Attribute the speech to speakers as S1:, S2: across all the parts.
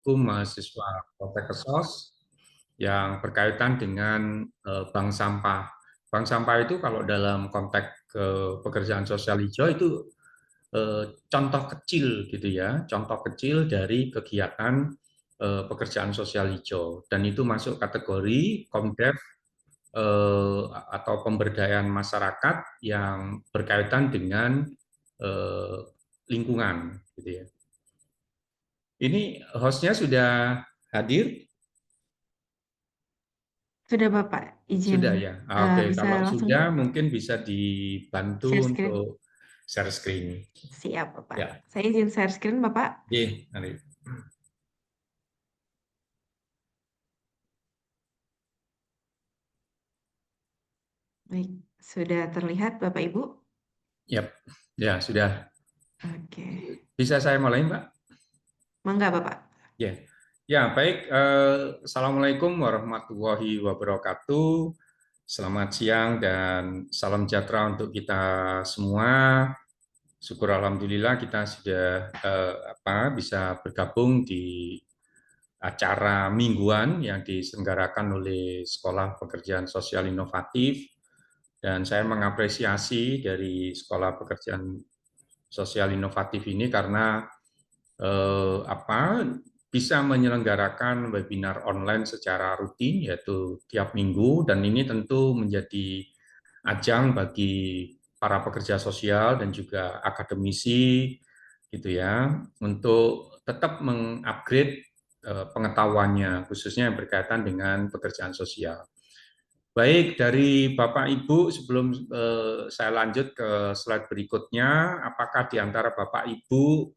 S1: Hukum Mahasiswa Kota Kesos yang berkaitan dengan bank sampah. Bank sampah itu kalau dalam konteks pekerjaan sosial hijau itu contoh kecil gitu ya, contoh kecil dari kegiatan pekerjaan sosial hijau dan itu masuk kategori Komdev atau pemberdayaan masyarakat yang berkaitan dengan eh, lingkungan gitu ya. Ini hostnya sudah hadir?
S2: Sudah Bapak, izin
S1: Sudah ya. Oke,
S2: bisa
S1: kalau
S2: langsung
S1: sudah mungkin bisa dibantu
S2: share screen.
S1: untuk share screen.
S2: Siap Bapak.
S1: Ya,
S2: Saya izin share screen Bapak.
S1: nanti.
S2: Baik, sudah terlihat Bapak Ibu?
S1: Yap. Ya, sudah.
S2: Oke.
S1: Bisa saya mulai, Mbak?
S2: Mangga Bapak.
S1: Ya, ya baik. Assalamualaikum warahmatullahi wabarakatuh. Selamat siang dan salam sejahtera untuk kita semua. Syukur alhamdulillah kita sudah bisa bergabung di acara mingguan yang diselenggarakan oleh Sekolah Pekerjaan Sosial Inovatif dan saya mengapresiasi dari Sekolah Pekerjaan Sosial Inovatif ini karena eh, apa bisa menyelenggarakan webinar online secara rutin yaitu tiap minggu dan ini tentu menjadi ajang bagi para pekerja sosial dan juga akademisi gitu ya untuk tetap mengupgrade pengetahuannya khususnya yang berkaitan dengan pekerjaan sosial. Baik, dari Bapak Ibu, sebelum saya lanjut ke slide berikutnya, apakah di antara Bapak Ibu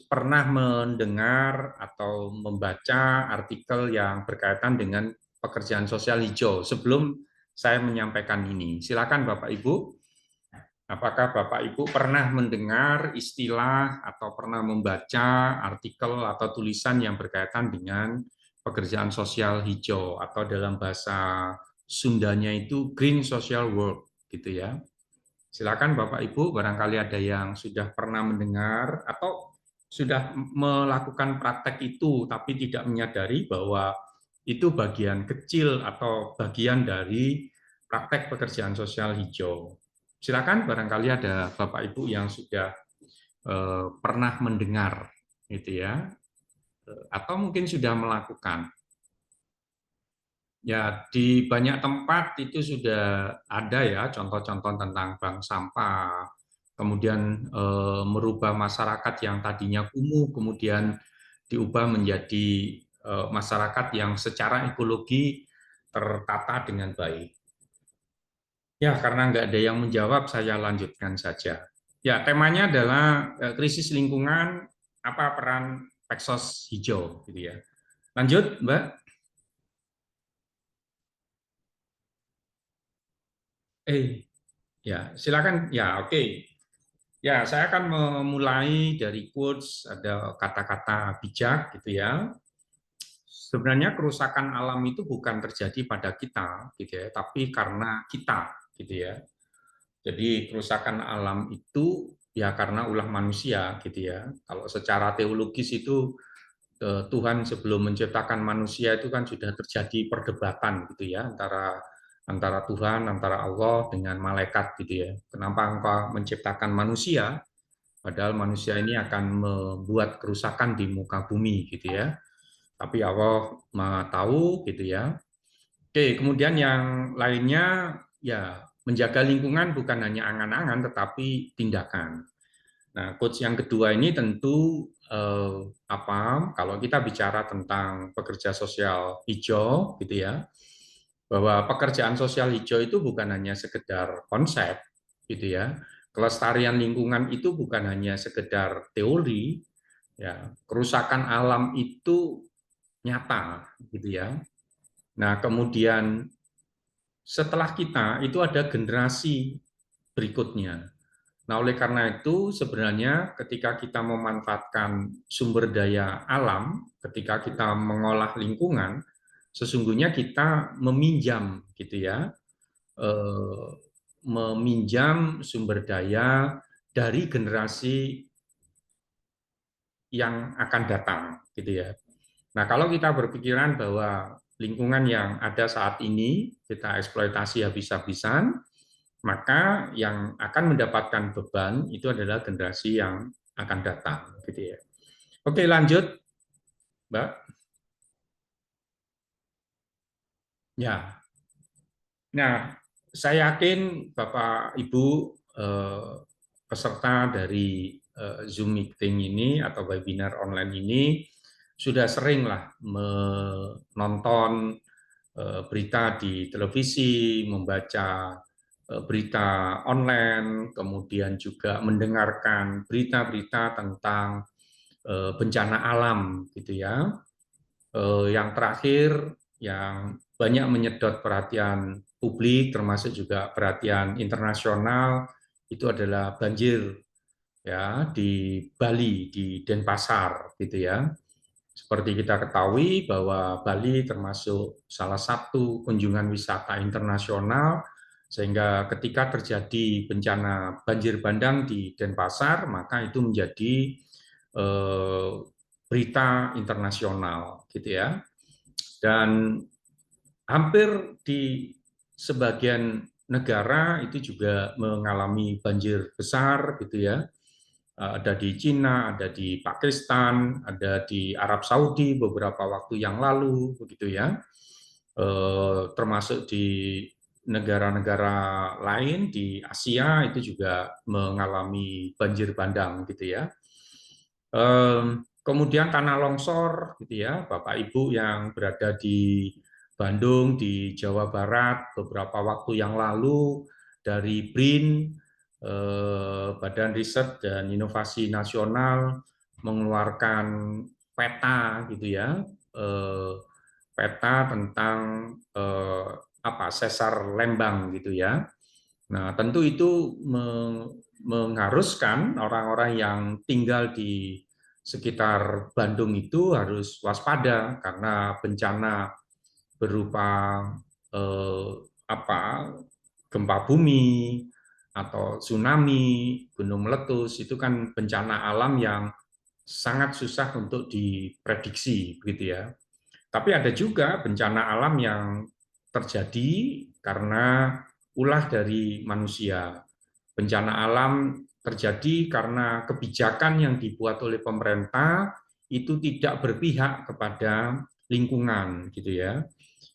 S1: pernah mendengar atau membaca artikel yang berkaitan dengan pekerjaan sosial hijau sebelum saya menyampaikan ini? Silakan Bapak Ibu. Apakah Bapak Ibu pernah mendengar istilah atau pernah membaca artikel atau tulisan yang berkaitan dengan pekerjaan sosial hijau atau dalam bahasa Sundanya itu green social work gitu ya. Silakan Bapak Ibu, barangkali ada yang sudah pernah mendengar atau sudah melakukan praktek itu tapi tidak menyadari bahwa itu bagian kecil atau bagian dari praktek pekerjaan sosial hijau. Silakan barangkali ada Bapak Ibu yang sudah pernah mendengar gitu ya atau mungkin sudah melakukan. Ya, di banyak tempat itu sudah ada ya contoh-contoh tentang bank sampah, kemudian merubah masyarakat yang tadinya kumuh, kemudian diubah menjadi masyarakat yang secara ekologi tertata dengan baik. Ya, karena nggak ada yang menjawab, saya lanjutkan saja. Ya, temanya adalah krisis lingkungan, apa peran Peksos Hijau, gitu ya. Lanjut, Mbak. Ya, silakan. Ya, oke. Ya, saya akan memulai dari quotes, ada kata-kata bijak gitu ya. Sebenarnya kerusakan alam itu bukan terjadi pada kita gitu ya, tapi karena kita gitu ya. Jadi kerusakan alam itu ya karena ulah manusia gitu ya. Kalau secara teologis itu Tuhan sebelum menciptakan manusia itu kan sudah terjadi perdebatan gitu ya antara antara Tuhan, antara Allah dengan malaikat gitu ya. Kenapa engkau menciptakan manusia? Padahal manusia ini akan membuat kerusakan di muka bumi gitu ya. Tapi Allah Maha tahu gitu ya. Oke, kemudian yang lainnya ya menjaga lingkungan bukan hanya angan-angan tetapi tindakan. Nah, coach yang kedua ini tentu kalau kita bicara tentang pekerja sosial hijau gitu ya, bahwa pekerjaan sosial hijau itu bukan hanya sekedar konsep gitu ya. Kelestarian lingkungan itu bukan hanya sekedar teori ya. Kerusakan alam itu nyata gitu ya. Nah, kemudian setelah kita itu ada generasi berikutnya. Nah, oleh karena itu sebenarnya ketika kita memanfaatkan sumber daya alam, ketika kita mengolah lingkungan, sesungguhnya kita meminjam gitu ya, eh, meminjam sumber daya dari generasi yang akan datang gitu ya. Nah, kalau kita berpikiran bahwa lingkungan yang ada saat ini kita eksploitasi habis-habisan, maka yang akan mendapatkan beban itu adalah generasi yang akan datang, gitu ya. Oke, lanjut, Mbak. Ya, nah, saya yakin Bapak Ibu peserta dari Zoom meeting ini atau webinar online ini sudah sering lah menonton berita di televisi, membaca berita online, kemudian juga mendengarkan berita-berita tentang bencana alam, gitu ya. Yang terakhir, yang banyak menyedot perhatian publik, termasuk juga perhatian internasional, itu adalah banjir ya di Bali, di Denpasar, gitu ya. Seperti kita ketahui bahwa Bali termasuk salah satu kunjungan wisata internasional, sehingga ketika terjadi bencana banjir bandang di Denpasar, maka itu menjadi berita internasional, gitu ya. Dan hampir di sebagian negara itu juga mengalami banjir besar, gitu ya. Ada di Cina, ada di Pakistan, ada di Arab Saudi beberapa waktu yang lalu, begitu ya. Termasuk di negara-negara lain di Asia itu juga mengalami banjir bandang, gitu ya. Kemudian tanah longsor, gitu ya, Bapak Ibu yang berada di Bandung, di Jawa Barat, beberapa waktu yang lalu dari BRIN, Badan Riset dan Inovasi Nasional, mengeluarkan peta, gitu ya, peta tentang sesar Lembang, gitu ya. Nah, tentu itu mengharuskan orang-orang yang tinggal di sekitar Bandung itu harus waspada karena bencana berupa eh, apa gempa bumi atau tsunami, gunung meletus itu kan bencana alam yang sangat susah untuk diprediksi, begitu ya. Tapi ada juga bencana alam yang terjadi karena ulah dari manusia. Bencana alam terjadi karena kebijakan yang dibuat oleh pemerintah itu tidak berpihak kepada lingkungan, gitu ya.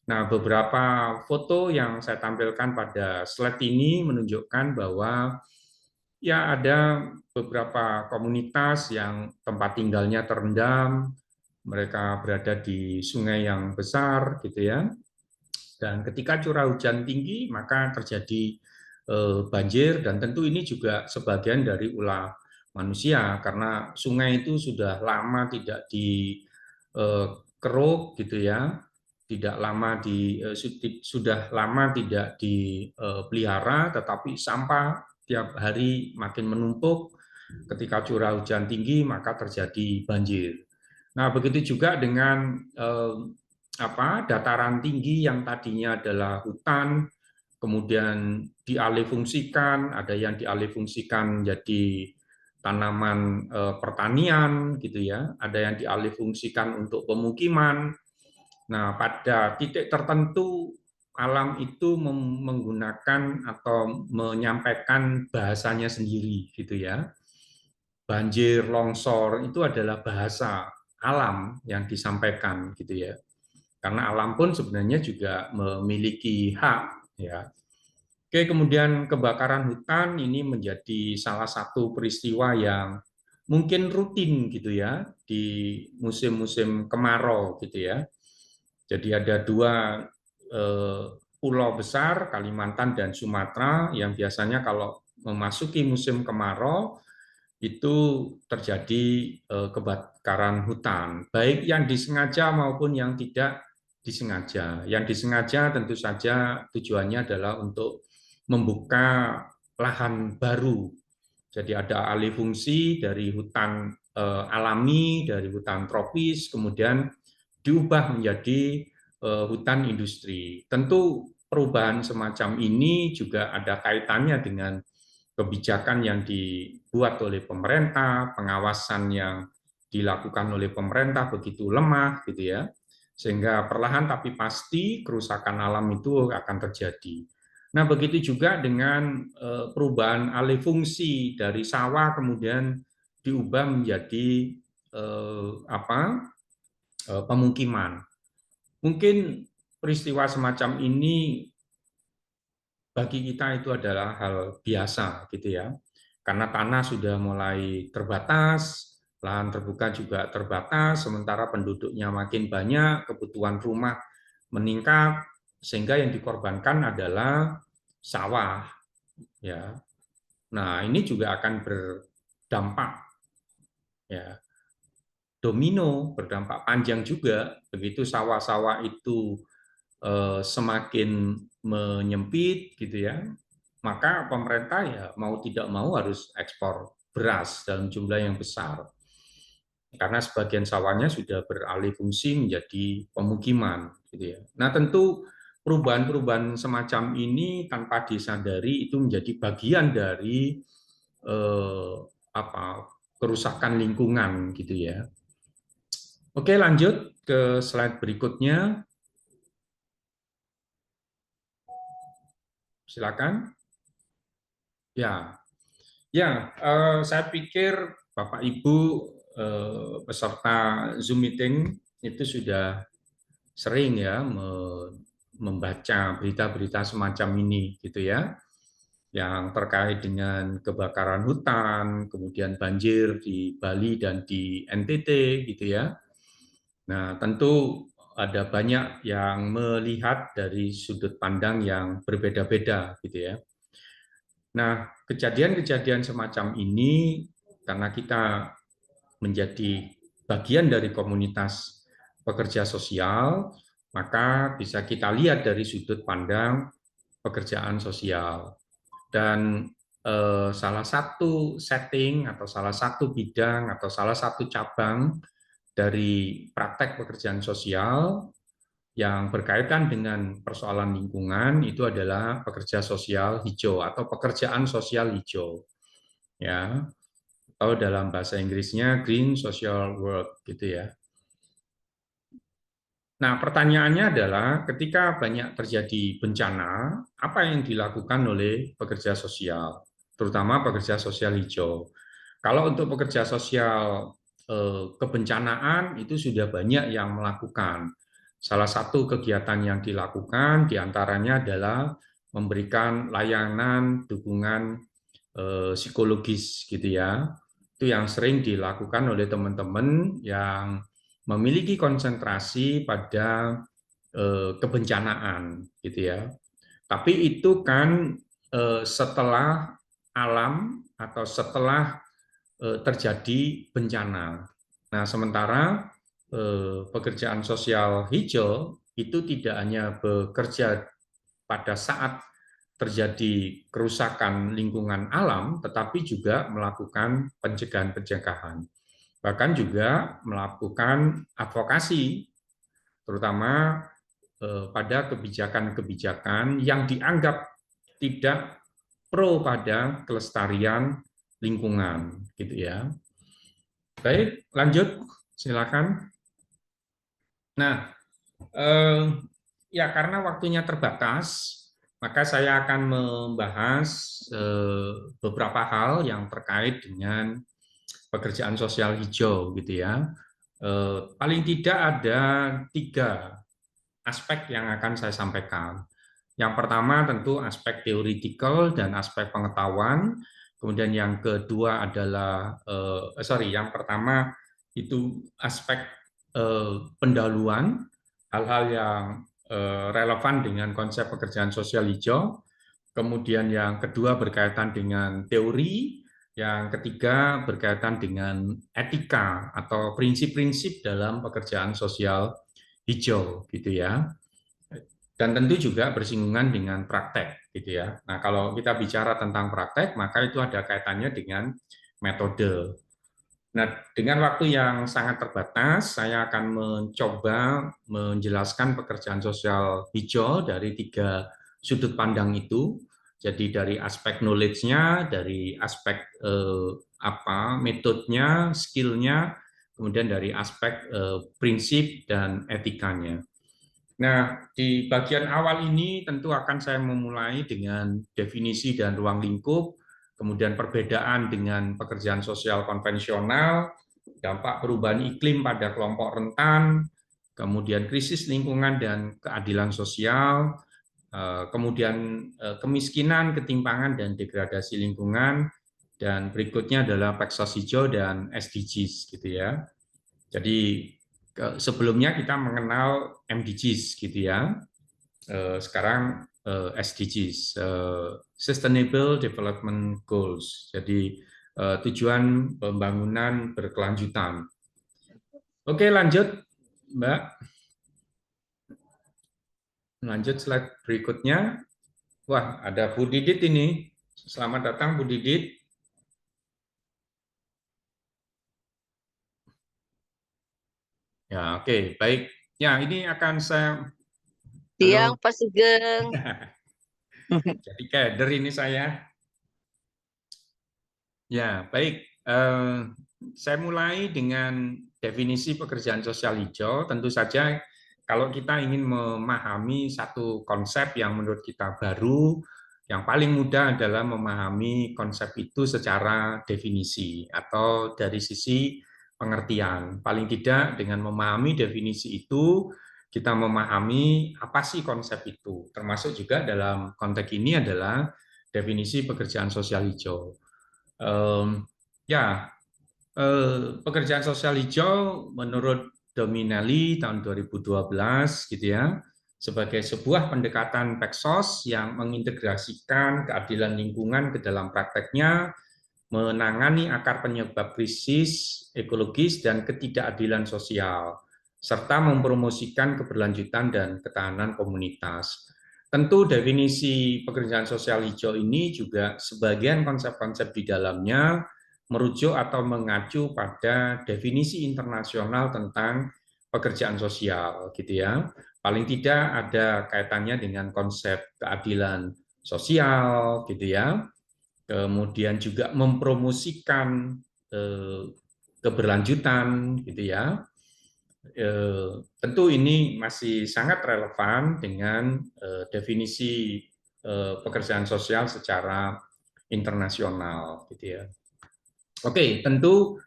S1: Nah, beberapa foto yang saya tampilkan pada slide ini menunjukkan bahwa ya ada beberapa komunitas yang tempat tinggalnya terendam, mereka berada di sungai yang besar, gitu ya. Dan ketika curah hujan tinggi, maka terjadi banjir, dan tentu ini juga sebagian dari ulah manusia, karena sungai itu sudah lama tidak dikeruk, gitu ya, tidak lama sudah lama tidak dipelihara, tetapi sampah tiap hari makin menumpuk. Ketika curah hujan tinggi, maka terjadi banjir. Nah, begitu juga dengan dataran tinggi yang tadinya adalah hutan, kemudian dialihfungsikan, ada yang dialihfungsikan menjadi tanaman pertanian, gitu ya, ada yang dialihfungsikan untuk pemukiman. Nah, pada titik tertentu alam itu menggunakan atau menyampaikan bahasanya sendiri, gitu ya. Banjir, longsor itu adalah bahasa alam yang disampaikan, gitu ya. Karena alam pun sebenarnya juga memiliki hak, ya. Oke, kemudian kebakaran hutan ini menjadi salah satu peristiwa yang mungkin rutin, gitu ya, di musim-musim kemarau, gitu ya. Jadi ada dua pulau besar, Kalimantan dan Sumatera, yang biasanya kalau memasuki musim kemarau itu terjadi kebakaran hutan, baik yang disengaja maupun yang tidak disengaja. Yang disengaja tentu saja tujuannya adalah untuk membuka lahan baru. Jadi ada alih fungsi dari hutan alami, dari hutan tropis, kemudian diubah menjadi hutan industri. Tentu perubahan semacam ini juga ada kaitannya dengan kebijakan yang dibuat oleh pemerintah, pengawasan yang dilakukan oleh pemerintah begitu lemah gitu ya, sehingga perlahan tapi pasti kerusakan alam itu akan terjadi. Nah, begitu juga dengan perubahan alih fungsi dari sawah kemudian diubah menjadi pemukiman. Mungkin peristiwa semacam ini bagi kita itu adalah hal biasa gitu ya. Karena tanah sudah mulai terbatas, lahan terbuka juga terbatas, sementara penduduknya makin banyak, kebutuhan rumah meningkat, sehingga yang dikorbankan adalah sawah ya. Nah, ini juga akan berdampak ya, domino, berdampak panjang juga begitu sawah-sawah itu semakin menyempit gitu ya, maka pemerintah ya mau tidak mau harus ekspor beras dalam jumlah yang besar karena sebagian sawahnya sudah beralih fungsi menjadi pemukiman gitu ya. Nah, tentu perubahan-perubahan semacam ini tanpa disadari itu menjadi bagian dari eh, kerusakan lingkungan gitu ya. Oke, lanjut ke slide berikutnya. Silakan. Ya, ya, saya pikir Bapak Ibu peserta Zoom meeting itu sudah sering ya membaca berita-berita semacam ini gitu ya, yang terkait dengan kebakaran hutan, kemudian banjir di Bali dan di NTT gitu ya. Nah, tentu ada banyak yang melihat dari sudut pandang yang berbeda-beda gitu ya. Nah, kejadian-kejadian semacam ini karena kita menjadi bagian dari komunitas pekerja sosial, maka bisa kita lihat dari sudut pandang pekerjaan sosial. Dan salah satu setting atau salah satu bidang atau salah satu cabang dari praktek pekerjaan sosial yang berkaitan dengan persoalan lingkungan itu adalah pekerja sosial hijau atau pekerjaan sosial hijau ya, atau dalam bahasa Inggrisnya green social work gitu ya. Nah, pertanyaannya adalah ketika banyak terjadi bencana, apa yang dilakukan oleh pekerja sosial, terutama pekerja sosial hijau? Kalau untuk pekerja sosial kebencanaan itu sudah banyak yang melakukan. Salah satu kegiatan yang dilakukan diantaranya adalah memberikan layanan dukungan psikologis gitu ya. Itu yang sering dilakukan oleh teman-teman yang memiliki konsentrasi pada kebencanaan gitu ya. Tapi itu kan setelah alam atau setelah terjadi bencana. Nah, sementara pekerjaan sosial hijau itu tidak hanya bekerja pada saat terjadi kerusakan lingkungan alam, tetapi juga melakukan pencegahan-pencegahan. Bahkan juga melakukan advokasi, terutama pada kebijakan-kebijakan yang dianggap tidak pro pada kelestarian lingkungan, gitu ya. Baik, lanjut, silakan. Nah, ya karena waktunya terbatas, maka saya akan membahas beberapa hal yang terkait dengan pekerjaan sosial hijau, gitu ya. Paling tidak ada 3 aspek yang akan saya sampaikan. Yang pertama tentu aspek teoretikal dan aspek pengetahuan. Kemudian yang kedua adalah, yang pertama itu aspek pendahuluan, hal-hal yang relevan dengan konsep pekerjaan sosial hijau. Kemudian yang kedua berkaitan dengan teori, yang ketiga berkaitan dengan etika atau prinsip-prinsip dalam pekerjaan sosial hijau, gitu ya. Dan tentu juga bersinggungan dengan praktek, gitu ya. Nah, kalau kita bicara tentang praktek, maka itu ada kaitannya dengan metode. Nah, dengan waktu yang sangat terbatas, saya akan mencoba menjelaskan pekerjaan sosial hijau dari 3 sudut pandang itu. Jadi dari aspek knowledge-nya, dari aspek metodenya, skill-nya, kemudian dari aspek prinsip dan etikanya. Nah, di bagian awal ini tentu akan saya memulai dengan definisi dan ruang lingkup, kemudian perbedaan dengan pekerjaan sosial konvensional, dampak perubahan iklim pada kelompok rentan, kemudian krisis lingkungan dan keadilan sosial, kemudian kemiskinan, ketimpangan, dan degradasi lingkungan, dan berikutnya adalah Paxos Hijau dan SDGs, gitu ya. Jadi sebelumnya kita mengenal MDGs, gitu ya. Sekarang SDGs, Sustainable Development Goals. Jadi tujuan pembangunan berkelanjutan. Oke, lanjut, Mbak. Lanjut slide berikutnya. Wah, ada Bu Didit ini. Selamat datang, Bu Didit. Ya, oke, baik. Ya, ini akan saya...
S3: Siang,
S1: Halo.
S3: Pak Sugeng.
S1: Jadi kader ini saya. Ya, baik. Saya mulai dengan definisi pekerjaan sosial hijau. Tentu saja kalau kita ingin memahami satu konsep yang menurut kita baru, yang paling mudah adalah memahami konsep itu secara definisi atau dari sisi pengertian. Paling tidak dengan memahami definisi itu, kita memahami apa sih konsep itu. Termasuk juga dalam konteks ini adalah definisi pekerjaan sosial hijau. Ya, pekerjaan sosial hijau menurut Dominelli tahun 2012 gitu ya, sebagai sebuah pendekatan Paxos yang mengintegrasikan keadilan lingkungan ke dalam prakteknya, menangani akar penyebab krisis ekologis dan ketidakadilan sosial, serta mempromosikan keberlanjutan dan ketahanan komunitas. Tentu definisi pekerjaan sosial hijau ini juga sebagian konsep-konsep di dalamnya merujuk atau mengacu pada definisi internasional tentang pekerjaan sosial, gitu ya. Paling tidak ada kaitannya dengan konsep keadilan sosial, gitu ya. Kemudian juga mempromosikan keberlanjutan, gitu ya. Tentu ini masih sangat relevan dengan definisi pekerjaan sosial secara internasional, gitu ya. Oke, tentu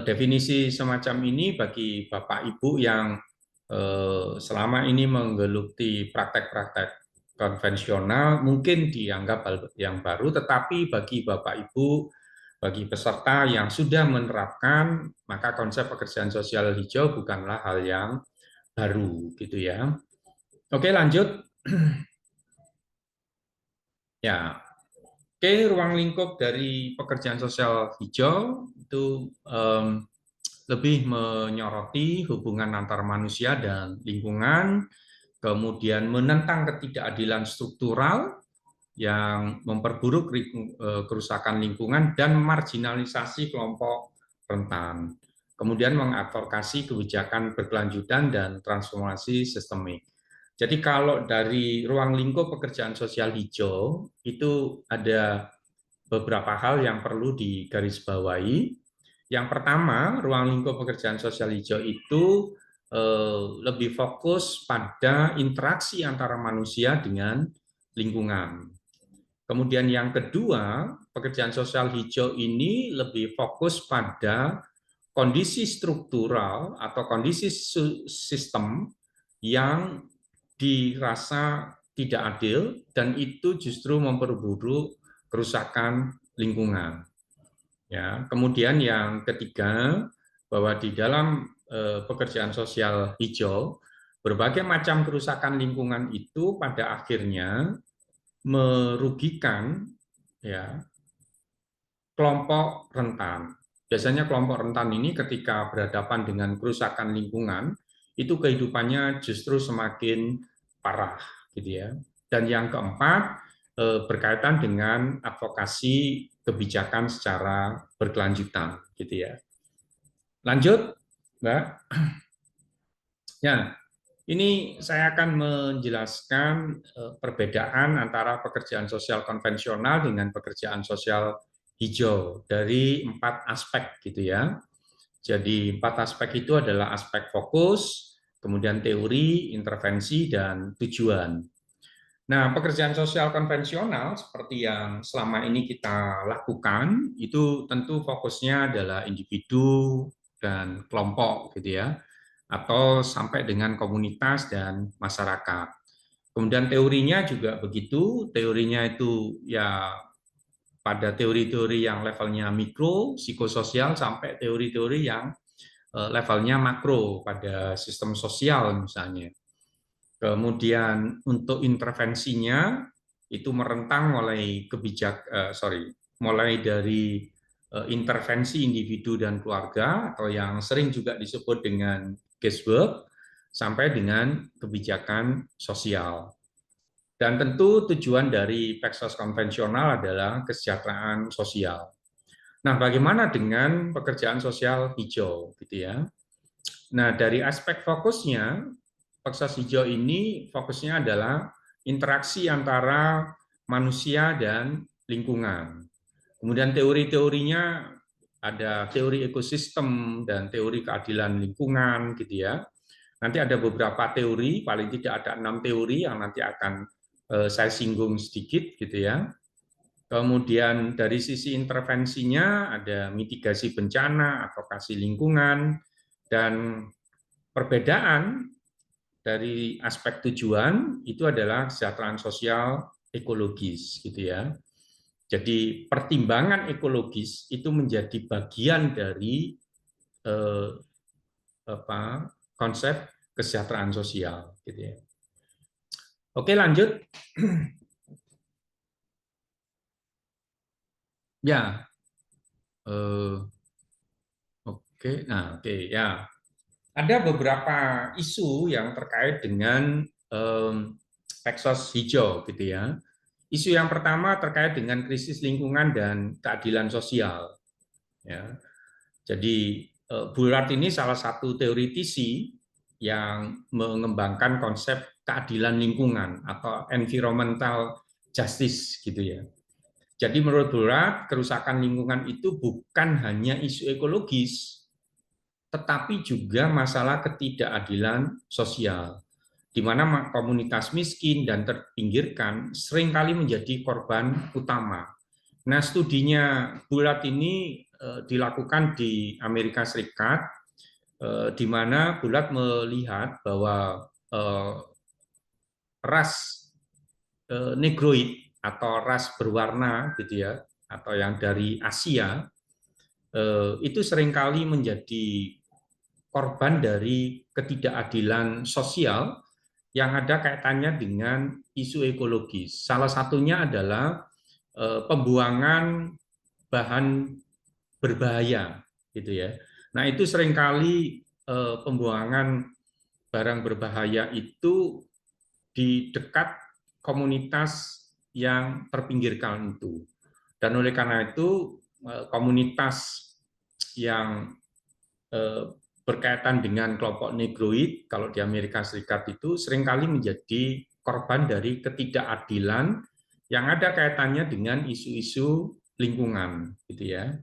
S1: definisi semacam ini bagi Bapak Ibu yang selama ini menggeluti praktek-praktek konvensional mungkin dianggap hal yang baru, tetapi bagi Bapak Ibu, bagi peserta yang sudah menerapkan, maka konsep pekerjaan sosial hijau bukanlah hal yang baru, gitu ya. Oke, lanjut. Ya, oke, ruang lingkup dari pekerjaan sosial hijau itu lebih menyoroti hubungan antar manusia dan lingkungan, kemudian menentang ketidakadilan struktural yang memperburuk kerusakan lingkungan dan marginalisasi kelompok rentan. Kemudian mengadvokasi kebijakan berkelanjutan dan transformasi sistemik. Jadi kalau dari ruang lingkup pekerjaan sosial hijau itu ada beberapa hal yang perlu digarisbawahi. Yang pertama, ruang lingkup pekerjaan sosial hijau itu lebih fokus pada interaksi antara manusia dengan lingkungan. Kemudian yang kedua, pekerjaan sosial hijau ini lebih fokus pada kondisi struktural atau kondisi sistem yang dirasa tidak adil dan itu justru memperburuk kerusakan lingkungan. Ya, kemudian yang ketiga, bahwa di dalam pekerjaan sosial hijau berbagai macam kerusakan lingkungan itu pada akhirnya merugikan ya kelompok rentan. Biasanya kelompok rentan ini ketika berhadapan dengan kerusakan lingkungan itu kehidupannya justru semakin parah, gitu ya. Dan yang keempat berkaitan dengan advokasi kebijakan secara berkelanjutan, gitu ya. Lanjut, Mbak. Ya, ini saya akan menjelaskan perbedaan antara pekerjaan sosial konvensional dengan pekerjaan sosial hijau dari 4 aspek, gitu ya. Jadi 4 aspek itu adalah aspek fokus, kemudian teori, intervensi, dan tujuan. Nah, pekerjaan sosial konvensional seperti yang selama ini kita lakukan, itu tentu fokusnya adalah individu dan kelompok, gitu ya, atau sampai dengan komunitas dan masyarakat. Kemudian teorinya juga begitu, teorinya itu ya pada teori-teori yang levelnya mikro, psikososial, sampai teori-teori yang levelnya makro pada sistem sosial misalnya. Kemudian untuk intervensinya itu merentang mulai dari intervensi individu dan keluarga atau yang sering juga disebut dengan casework sampai dengan kebijakan sosial. Dan tentu tujuan dari Peksos konvensional adalah kesejahteraan sosial. Nah, bagaimana dengan pekerjaan sosial hijau, gitu ya? Nah, dari aspek fokusnya, Peksos hijau ini fokusnya adalah interaksi antara manusia dan lingkungan. Kemudian teori-teorinya ada teori ekosistem dan teori keadilan lingkungan, gitu ya. Nanti ada beberapa teori, paling tidak ada 6 teori yang nanti akan saya singgung sedikit, gitu ya. Kemudian dari sisi intervensinya ada mitigasi bencana, advokasi lingkungan, dan perbedaan dari aspek tujuan itu adalah kesejahteraan sosial ekologis, gitu ya. Jadi pertimbangan ekologis itu menjadi bagian dari eh, konsep kesejahteraan sosial, gitu ya. Oke, lanjut. Ya, eh, oke. Nah, oke ya. Ada beberapa isu yang terkait dengan Peksos hijau, gitu ya. Isu yang pertama terkait dengan krisis lingkungan dan keadilan sosial. Ya. Jadi Bullard ini salah satu teoritisi yang mengembangkan konsep keadilan lingkungan atau environmental justice, gitu ya. Jadi menurut Bullard, kerusakan lingkungan itu bukan hanya isu ekologis, tetapi juga masalah ketidakadilan sosial, di mana komunitas miskin dan terpinggirkan seringkali menjadi korban utama. Nah, studinya Bullard ini dilakukan di Amerika Serikat, di mana Bullard melihat bahwa ras negroid atau ras berwarna, gitu ya, atau yang dari Asia, itu seringkali menjadi korban dari ketidakadilan sosial yang ada kaitannya dengan isu ekologis. Salah satunya adalah pembuangan bahan berbahaya, gitu ya. Nah, itu seringkali pembuangan barang berbahaya itu di dekat komunitas yang terpinggirkan itu. Dan oleh karena itu komunitas yang berkaitan dengan kelompok negroid, kalau di Amerika Serikat itu seringkali menjadi korban dari ketidakadilan yang ada kaitannya dengan isu-isu lingkungan, gitu ya.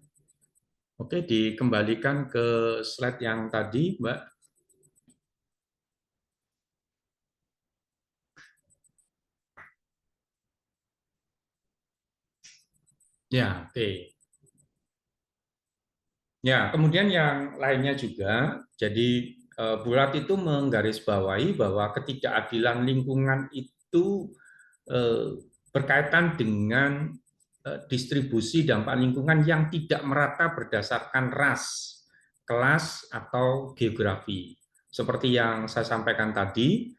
S1: Oke, dikembalikan ke slide yang tadi, Mbak. Ya, oke. Ya, kemudian yang lainnya juga, jadi Bulat itu menggarisbawahi bahwa ketidakadilan lingkungan itu berkaitan dengan distribusi dampak lingkungan yang tidak merata berdasarkan ras, kelas, atau geografi. Seperti yang saya sampaikan tadi,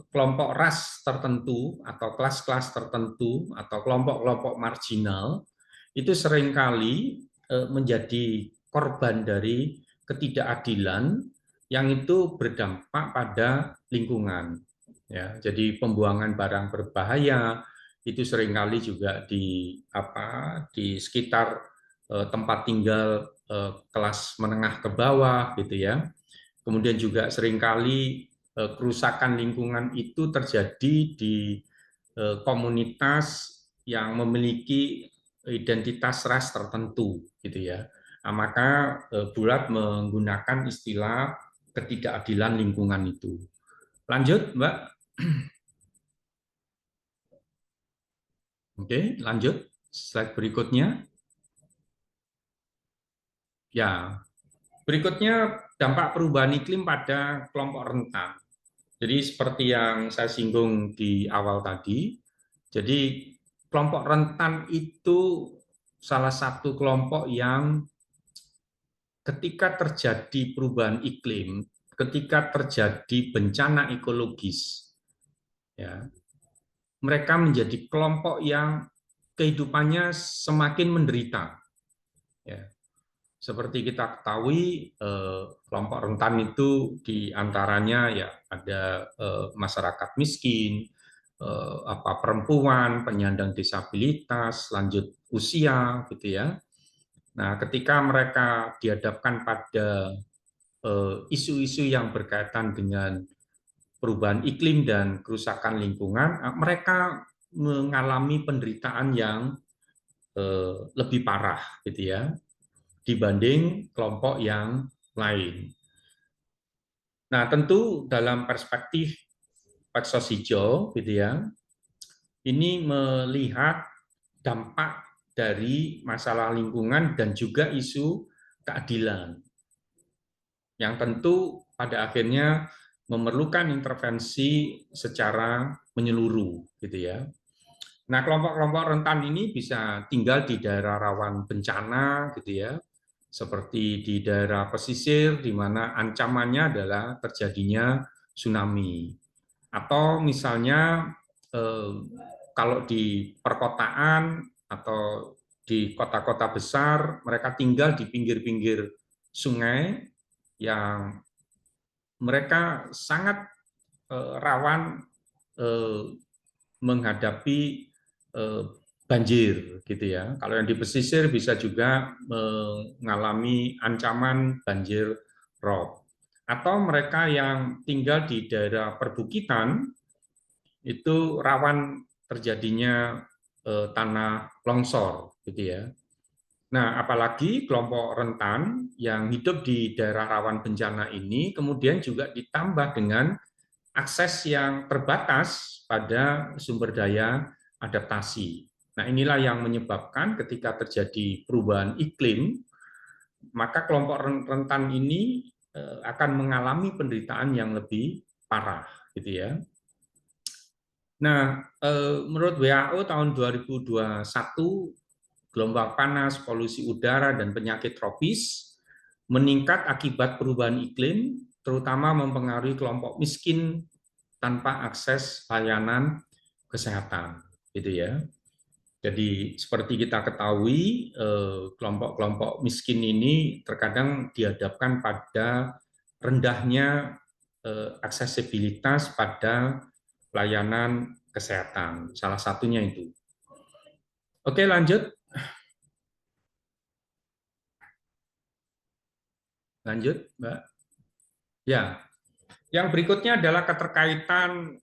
S1: kelompok ras tertentu atau kelas-kelas tertentu atau kelompok-kelompok marginal itu seringkali menjadi korban dari ketidakadilan yang itu berdampak pada lingkungan. Ya, jadi pembuangan barang berbahaya itu seringkali juga di sekitar tempat tinggal kelas menengah ke bawah, gitu ya. Kemudian juga seringkali kerusakan lingkungan itu terjadi di komunitas yang memiliki identitas ras tertentu, gitu ya. Nah, maka Bulat menggunakan istilah ketidakadilan lingkungan itu. Lanjut, Mbak. Oke, lanjut. Slide berikutnya. Ya, berikutnya dampak perubahan iklim pada kelompok rentan. Jadi seperti yang saya singgung di awal tadi, jadi kelompok rentan itu salah satu kelompok yang ketika terjadi perubahan iklim, ketika terjadi bencana ekologis, ya, mereka menjadi kelompok yang kehidupannya semakin menderita. Ya. Seperti kita ketahui, kelompok rentan itu diantaranya ya ada masyarakat miskin, perempuan, penyandang disabilitas, lanjut usia, gitu ya. Nah, ketika mereka dihadapkan pada isu-isu yang berkaitan dengan perubahan iklim dan kerusakan lingkungan, mereka mengalami penderitaan yang lebih parah, gitu ya, dibanding kelompok yang lain. Nah, tentu dalam perspektif Paxos Hijau, gitu ya, ini melihat dampak dari masalah lingkungan dan juga isu keadilan, yang tentu pada akhirnya memerlukan intervensi secara menyeluruh, gitu ya. Nah, kelompok-kelompok rentan ini bisa tinggal di daerah rawan bencana, gitu ya, seperti di daerah pesisir, di mana ancamannya adalah terjadinya tsunami. Atau misalnya kalau di perkotaan atau di kota-kota besar, mereka tinggal di pinggir-pinggir sungai yang mereka sangat rawan menghadapi banjir, gitu ya. Kalau yang di pesisir bisa juga mengalami ancaman banjir rob. Atau mereka yang tinggal di daerah perbukitan itu rawan terjadinya tanah longsor, gitu ya. Nah, apalagi kelompok rentan yang hidup di daerah rawan bencana ini kemudian juga ditambah dengan akses yang terbatas pada sumber daya adaptasi. Nah, inilah yang menyebabkan ketika terjadi perubahan iklim, maka kelompok rentan ini akan mengalami penderitaan yang lebih parah, gitu ya. Nah, menurut WHO tahun 2021, gelombang panas, polusi udara, dan penyakit tropis meningkat akibat perubahan iklim, terutama mempengaruhi kelompok miskin tanpa akses layanan kesehatan, gitu ya. Jadi seperti kita ketahui, kelompok-kelompok miskin ini terkadang dihadapkan pada rendahnya aksesibilitas pada layanan kesehatan. Salah satunya itu. Oke, lanjut. Lanjut, Mbak. Ya, yang berikutnya adalah keterkaitan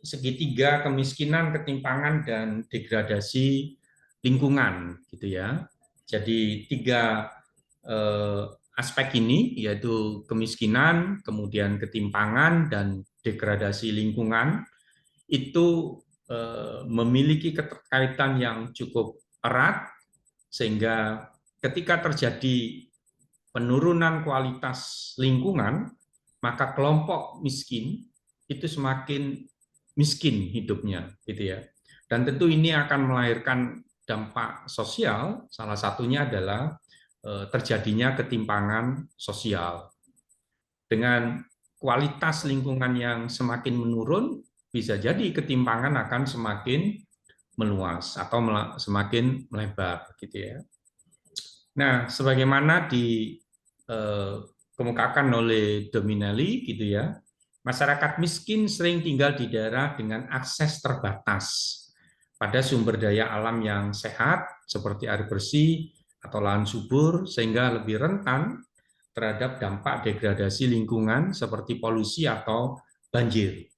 S1: segitiga kemiskinan, ketimpangan, dan degradasi lingkungan, gitu ya. Jadi tiga aspek ini, yaitu kemiskinan, kemudian ketimpangan, dan degradasi lingkungan, itu memiliki keterkaitan yang cukup erat, sehingga ketika terjadi penurunan kualitas lingkungan, maka kelompok miskin itu semakin miskin hidupnya, gitu ya. Dan tentu ini akan melahirkan dampak sosial, salah satunya adalah terjadinya ketimpangan sosial. Dengan kualitas lingkungan yang semakin menurun, bisa jadi ketimpangan akan semakin meluas atau semakin melebar, gitu ya. Nah, sebagaimana dikemukakan oleh Dominelli, gitu ya, masyarakat miskin sering tinggal di daerah dengan akses terbatas pada sumber daya alam yang sehat, seperti air bersih atau lahan subur, sehingga lebih rentan terhadap dampak degradasi lingkungan seperti polusi atau banjir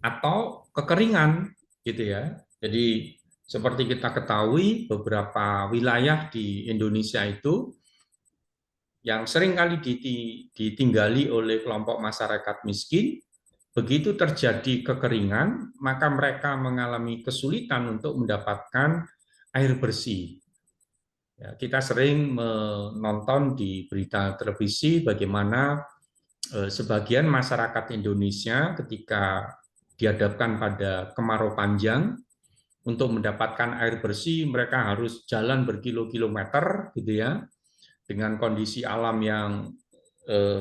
S1: atau kekeringan, gitu ya. Jadi seperti kita ketahui, beberapa wilayah di Indonesia itu yang seringkali ditinggali oleh kelompok masyarakat miskin. Begitu terjadi kekeringan, maka mereka mengalami kesulitan untuk mendapatkan air bersih. Ya, kita sering menonton di berita televisi bagaimana sebagian masyarakat Indonesia ketika dihadapkan pada kemarau panjang, untuk mendapatkan air bersih mereka harus jalan berkilo-kilometer, gitu ya, dengan kondisi alam yang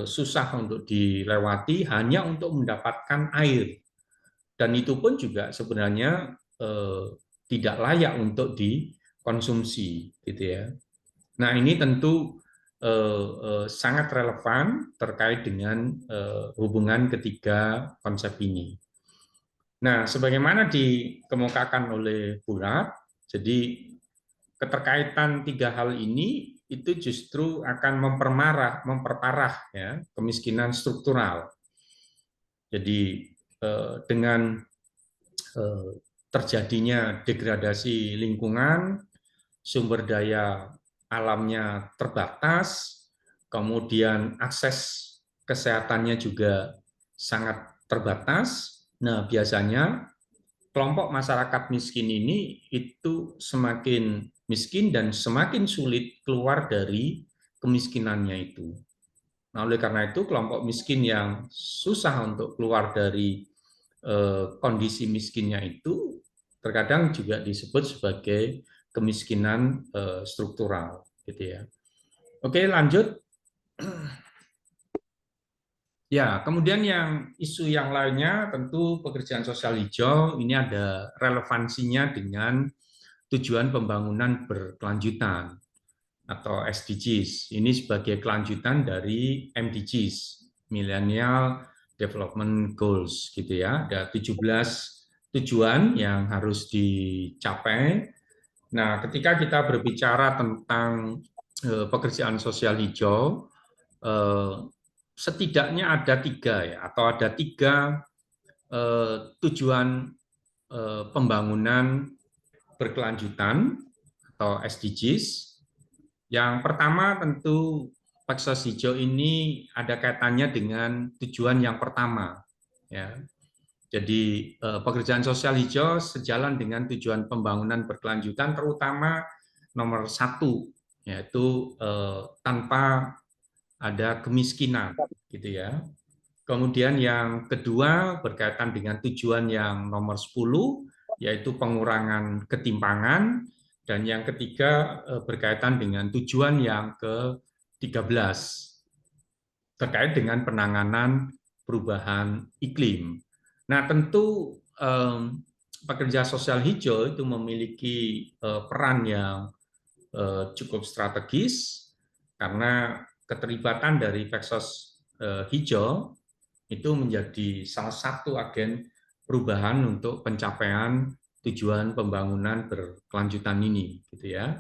S1: susah untuk dilewati hanya untuk mendapatkan air, dan itu pun juga sebenarnya tidak layak untuk dikonsumsi, gitu ya. Nah, ini tentu sangat relevan terkait dengan hubungan ketiga konsep ini. Nah, sebagaimana dikemukakan oleh Burat, jadi keterkaitan tiga hal ini itu justru akan memperparah ya, kemiskinan struktural. Jadi dengan terjadinya degradasi lingkungan, sumber daya alamnya terbatas, kemudian akses kesehatannya juga sangat terbatas. Nah, biasanya kelompok masyarakat miskin ini itu semakin miskin dan semakin sulit keluar dari kemiskinannya itu. Nah, oleh karena itu kelompok miskin yang susah untuk keluar dari kondisi miskinnya itu terkadang juga disebut sebagai kemiskinan struktural, gitu ya. Oke, lanjut. Ya, kemudian yang isu yang lainnya tentu pekerjaan sosial hijau ini ada relevansinya dengan tujuan pembangunan berkelanjutan atau SDGs. Ini sebagai kelanjutan dari MDGs, Millennial Development Goals, gitu ya. Ada 17 tujuan yang harus dicapai. Nah, ketika kita berbicara tentang pekerjaan sosial hijau, setidaknya ada tiga ya, atau ada tiga tujuan pembangunan berkelanjutan atau SDGs. Yang pertama tentu Paksos Hijau ini ada kaitannya dengan tujuan yang pertama. Ya. Jadi pekerjaan sosial hijau sejalan dengan tujuan pembangunan berkelanjutan, terutama nomor satu, yaitu tanpa ada kemiskinan, gitu ya. Kemudian yang kedua berkaitan dengan tujuan yang nomor 10, yaitu pengurangan ketimpangan, dan yang ketiga berkaitan dengan tujuan yang ke-13, terkait dengan penanganan perubahan iklim. Nah, tentu pekerja sosial hijau itu memiliki peran yang cukup strategis, karena keterlibatan dari Paksos Hijau itu menjadi salah satu agen perubahan untuk pencapaian tujuan pembangunan berkelanjutan ini, gitu ya.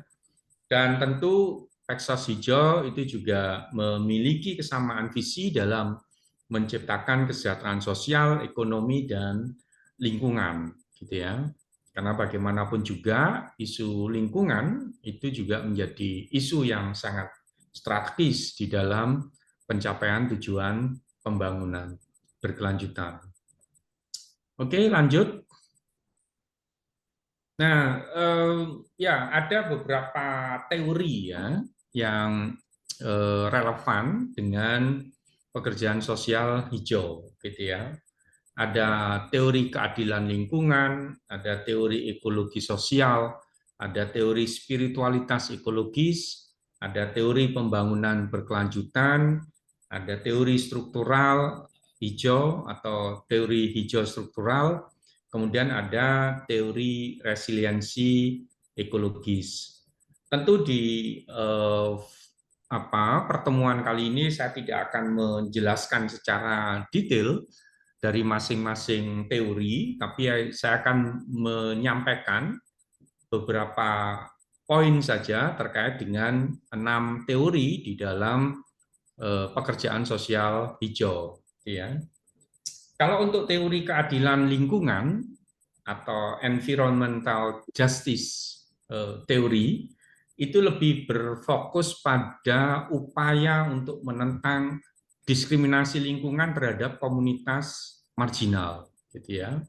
S1: Dan tentu Paksos Hijau itu juga memiliki kesamaan visi dalam menciptakan kesejahteraan sosial, ekonomi, dan lingkungan, gitu ya. Karena bagaimanapun juga isu lingkungan itu juga menjadi isu yang sangat strategis di dalam pencapaian tujuan pembangunan berkelanjutan. Oke, lanjut. Nah, ya ada beberapa teori ya yang relevan dengan pekerjaan sosial hijau, gitu ya. Ada teori keadilan lingkungan, ada teori ekologi sosial, ada teori spiritualitas ekologis, ada teori pembangunan berkelanjutan, ada teori struktural hijau atau teori hijau struktural, kemudian ada teori resiliensi ekologis. Tentu di pertemuan kali ini saya tidak akan menjelaskan secara detail dari masing-masing teori, tapi saya akan menyampaikan beberapa poin saja terkait dengan 6 teori di dalam pekerjaan sosial hijau. Ya. Kalau untuk teori keadilan lingkungan atau environmental justice teori, itu lebih berfokus pada upaya untuk menentang diskriminasi lingkungan terhadap komunitas marginal, gitu ya.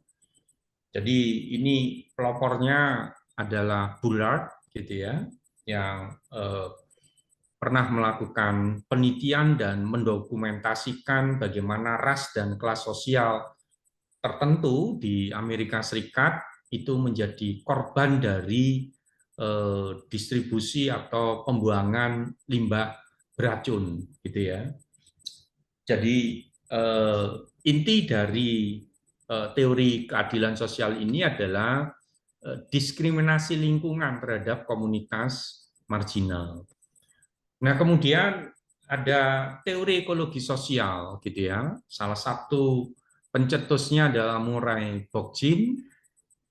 S1: Jadi ini pelopornya adalah Bullard, gitu ya, yang pernah melakukan penelitian dan mendokumentasikan bagaimana ras dan kelas sosial tertentu di Amerika Serikat itu menjadi korban dari distribusi atau pembuangan limbah beracun, gitu ya. Jadi inti dari teori keadilan sosial ini adalah diskriminasi lingkungan terhadap komunitas marginal. Nah, kemudian ada teori ekologi sosial, gitu ya. Salah satu pencetusnya adalah Murray Bookchin.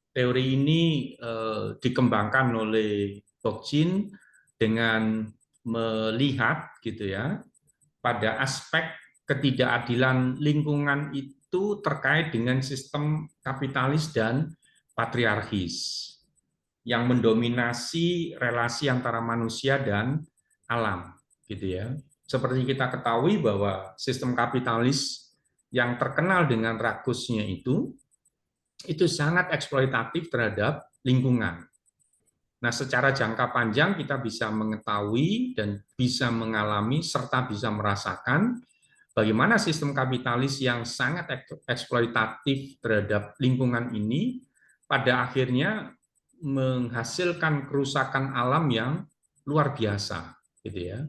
S1: Teori ini dikembangkan oleh Bookchin dengan melihat, gitu ya, pada aspek ketidakadilan lingkungan itu terkait dengan sistem kapitalis dan patriarkis yang mendominasi relasi antara manusia dan alam, gitu ya. Seperti kita ketahui bahwa sistem kapitalis yang terkenal dengan rakusnya itu sangat eksploitatif terhadap lingkungan. Nah, secara jangka panjang kita bisa mengetahui dan bisa mengalami serta bisa merasakan bagaimana sistem kapitalis yang sangat eksploitatif terhadap lingkungan ini pada akhirnya menghasilkan kerusakan alam yang luar biasa, gitu ya.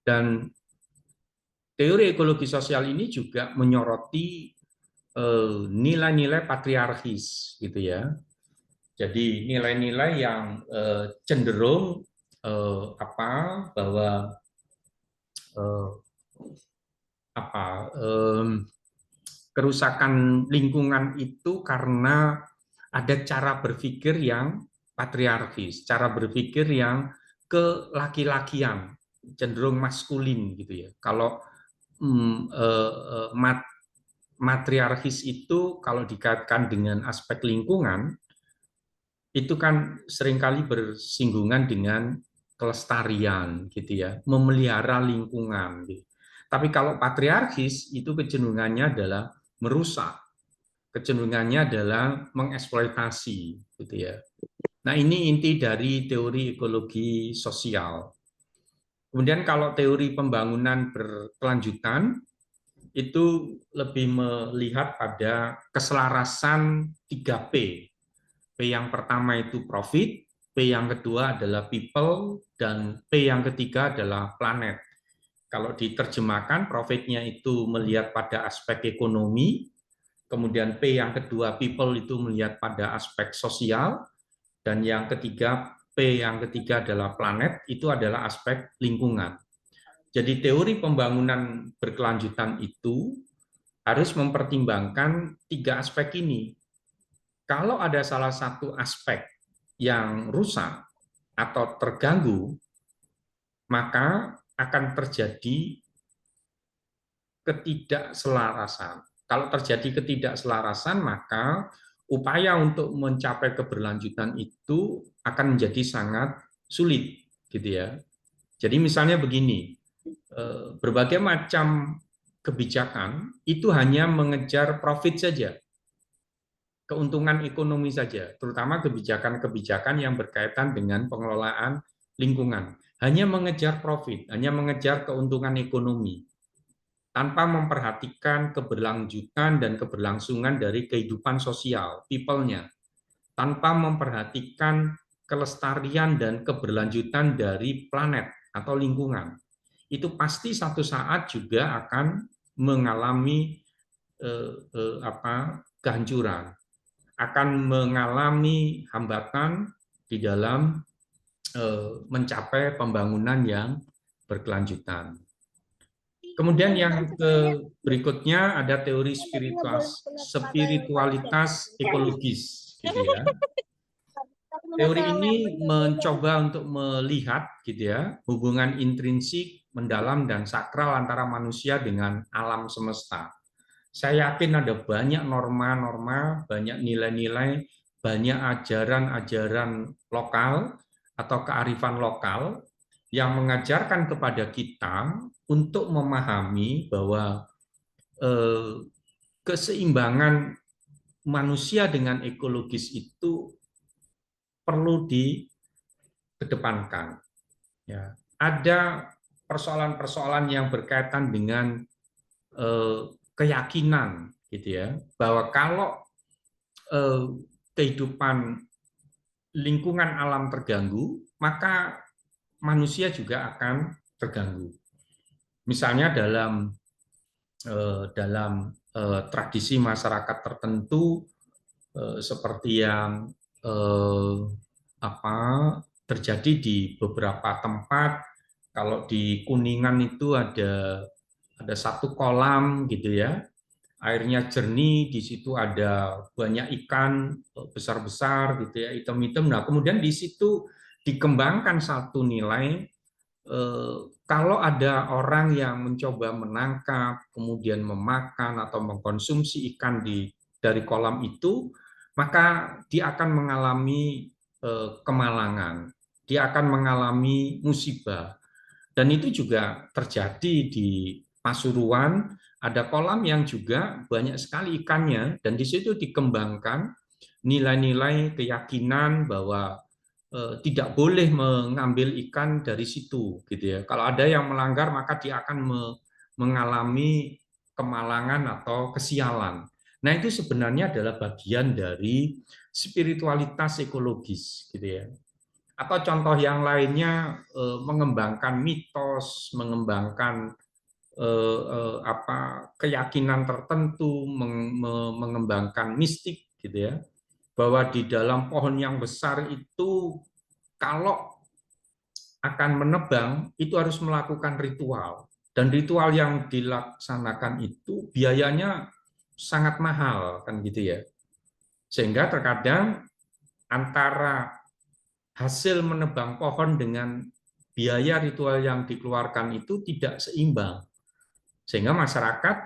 S1: Dan teori ekologi sosial ini juga menyoroti nilai-nilai patriarkis, gitu ya. Jadi nilai-nilai yang cenderung bahwa kerusakan lingkungan itu karena ada cara berpikir yang patriarkis, cara berpikir yang kelaki-lakian, cenderung maskulin, gitu ya. Kalau matriarkis itu kalau dikaitkan dengan aspek lingkungan, itu kan seringkali bersinggungan dengan kelestarian, gitu ya, memelihara lingkungan, gitu. Tapi kalau patriarkis itu kecenderungannya adalah merusak, kecenderungannya adalah mengeksploitasi, gitu ya. Nah, ini inti dari teori ekologi sosial. Kemudian kalau teori pembangunan berkelanjutan itu lebih melihat pada keselarasan 3P. P yang pertama itu profit, P yang kedua adalah people, dan P yang ketiga adalah planet. Kalau diterjemahkan, profitnya itu melihat pada aspek ekonomi, kemudian P yang kedua people itu melihat pada aspek sosial, dan yang ketiga P yang ketiga adalah planet, itu adalah aspek lingkungan. Jadi teori pembangunan berkelanjutan itu harus mempertimbangkan 3 aspek ini. Kalau ada salah satu aspek yang rusak atau terganggu, maka akan terjadi ketidakselarasan. Kalau terjadi ketidakselarasan, maka upaya untuk mencapai keberlanjutan itu akan menjadi sangat sulit, gitu ya. Jadi misalnya begini, berbagai macam kebijakan itu hanya mengejar profit saja, keuntungan ekonomi saja, terutama kebijakan-kebijakan yang berkaitan dengan pengelolaan lingkungan. Hanya mengejar profit, hanya mengejar keuntungan ekonomi, tanpa memperhatikan keberlanjutan dan keberlangsungan dari kehidupan sosial, people-nya, tanpa memperhatikan kelestarian dan keberlanjutan dari planet atau lingkungan. Itu pasti satu saat juga akan mengalami kehancuran, akan mengalami hambatan di dalam mencapai pembangunan yang berkelanjutan. Kemudian yang berikutnya ada teori spiritualitas ekologis, gitu ya. Teori ini mencoba untuk melihat, gitu ya, hubungan intrinsik, mendalam dan sakral antara manusia dengan alam semesta. Saya yakin ada banyak norma-norma, banyak nilai-nilai, banyak ajaran-ajaran lokal atau kearifan lokal yang mengajarkan kepada kita untuk memahami bahwa keseimbangan manusia dengan ekologis itu perlu dikedepankan. Ya, ada persoalan-persoalan yang berkaitan dengan keyakinan, gitu ya, bahwa kalau kehidupan lingkungan alam terganggu, maka manusia juga akan terganggu. Misalnya dalam tradisi masyarakat tertentu seperti yang terjadi di beberapa tempat. Kalau di Kuningan itu ada satu kolam gitu ya, airnya jernih, di situ ada banyak ikan besar-besar gitu ya, hitam-hitam. Nah, kemudian di situ dikembangkan satu nilai, kalau ada orang yang mencoba menangkap, kemudian memakan atau mengkonsumsi ikan dari kolam itu, maka dia akan mengalami kemalangan, dia akan mengalami musibah. Dan itu juga terjadi di Pasuruan, ada kolam yang juga banyak sekali ikannya, dan di situ dikembangkan nilai-nilai keyakinan bahwa tidak boleh mengambil ikan dari situ, gitu ya. Kalau ada yang melanggar, maka dia akan mengalami kemalangan atau kesialan. Nah, itu sebenarnya adalah bagian dari spiritualitas ekologis, gitu ya. Atau contoh yang lainnya, mengembangkan mitos, mengembangkan keyakinan tertentu, mengembangkan mistik, gitu ya, bahwa di dalam pohon yang besar itu kalau akan menebang itu harus melakukan ritual, dan ritual yang dilaksanakan itu biayanya sangat mahal, kan gitu ya, sehingga terkadang antara hasil menebang pohon dengan biaya ritual yang dikeluarkan itu tidak seimbang, sehingga masyarakat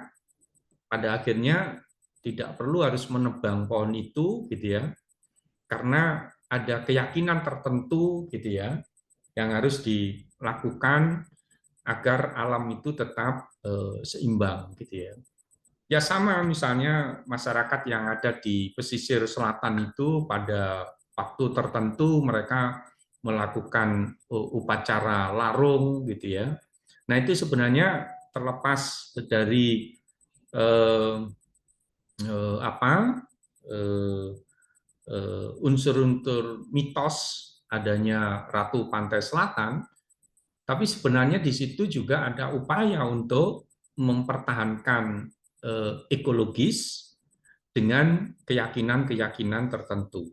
S1: pada akhirnya tidak perlu harus menebang pohon itu, gitu ya, karena ada keyakinan tertentu, gitu ya, yang harus dilakukan agar alam itu tetap seimbang, gitu ya. Ya sama misalnya masyarakat yang ada di pesisir selatan itu pada waktu tertentu mereka melakukan upacara larung, gitu ya. Nah, itu sebenarnya terlepas dari eh, unsur-unsur mitos adanya Ratu Pantai Selatan, tapi sebenarnya di situ juga ada upaya untuk mempertahankan ekologis dengan keyakinan-keyakinan tertentu.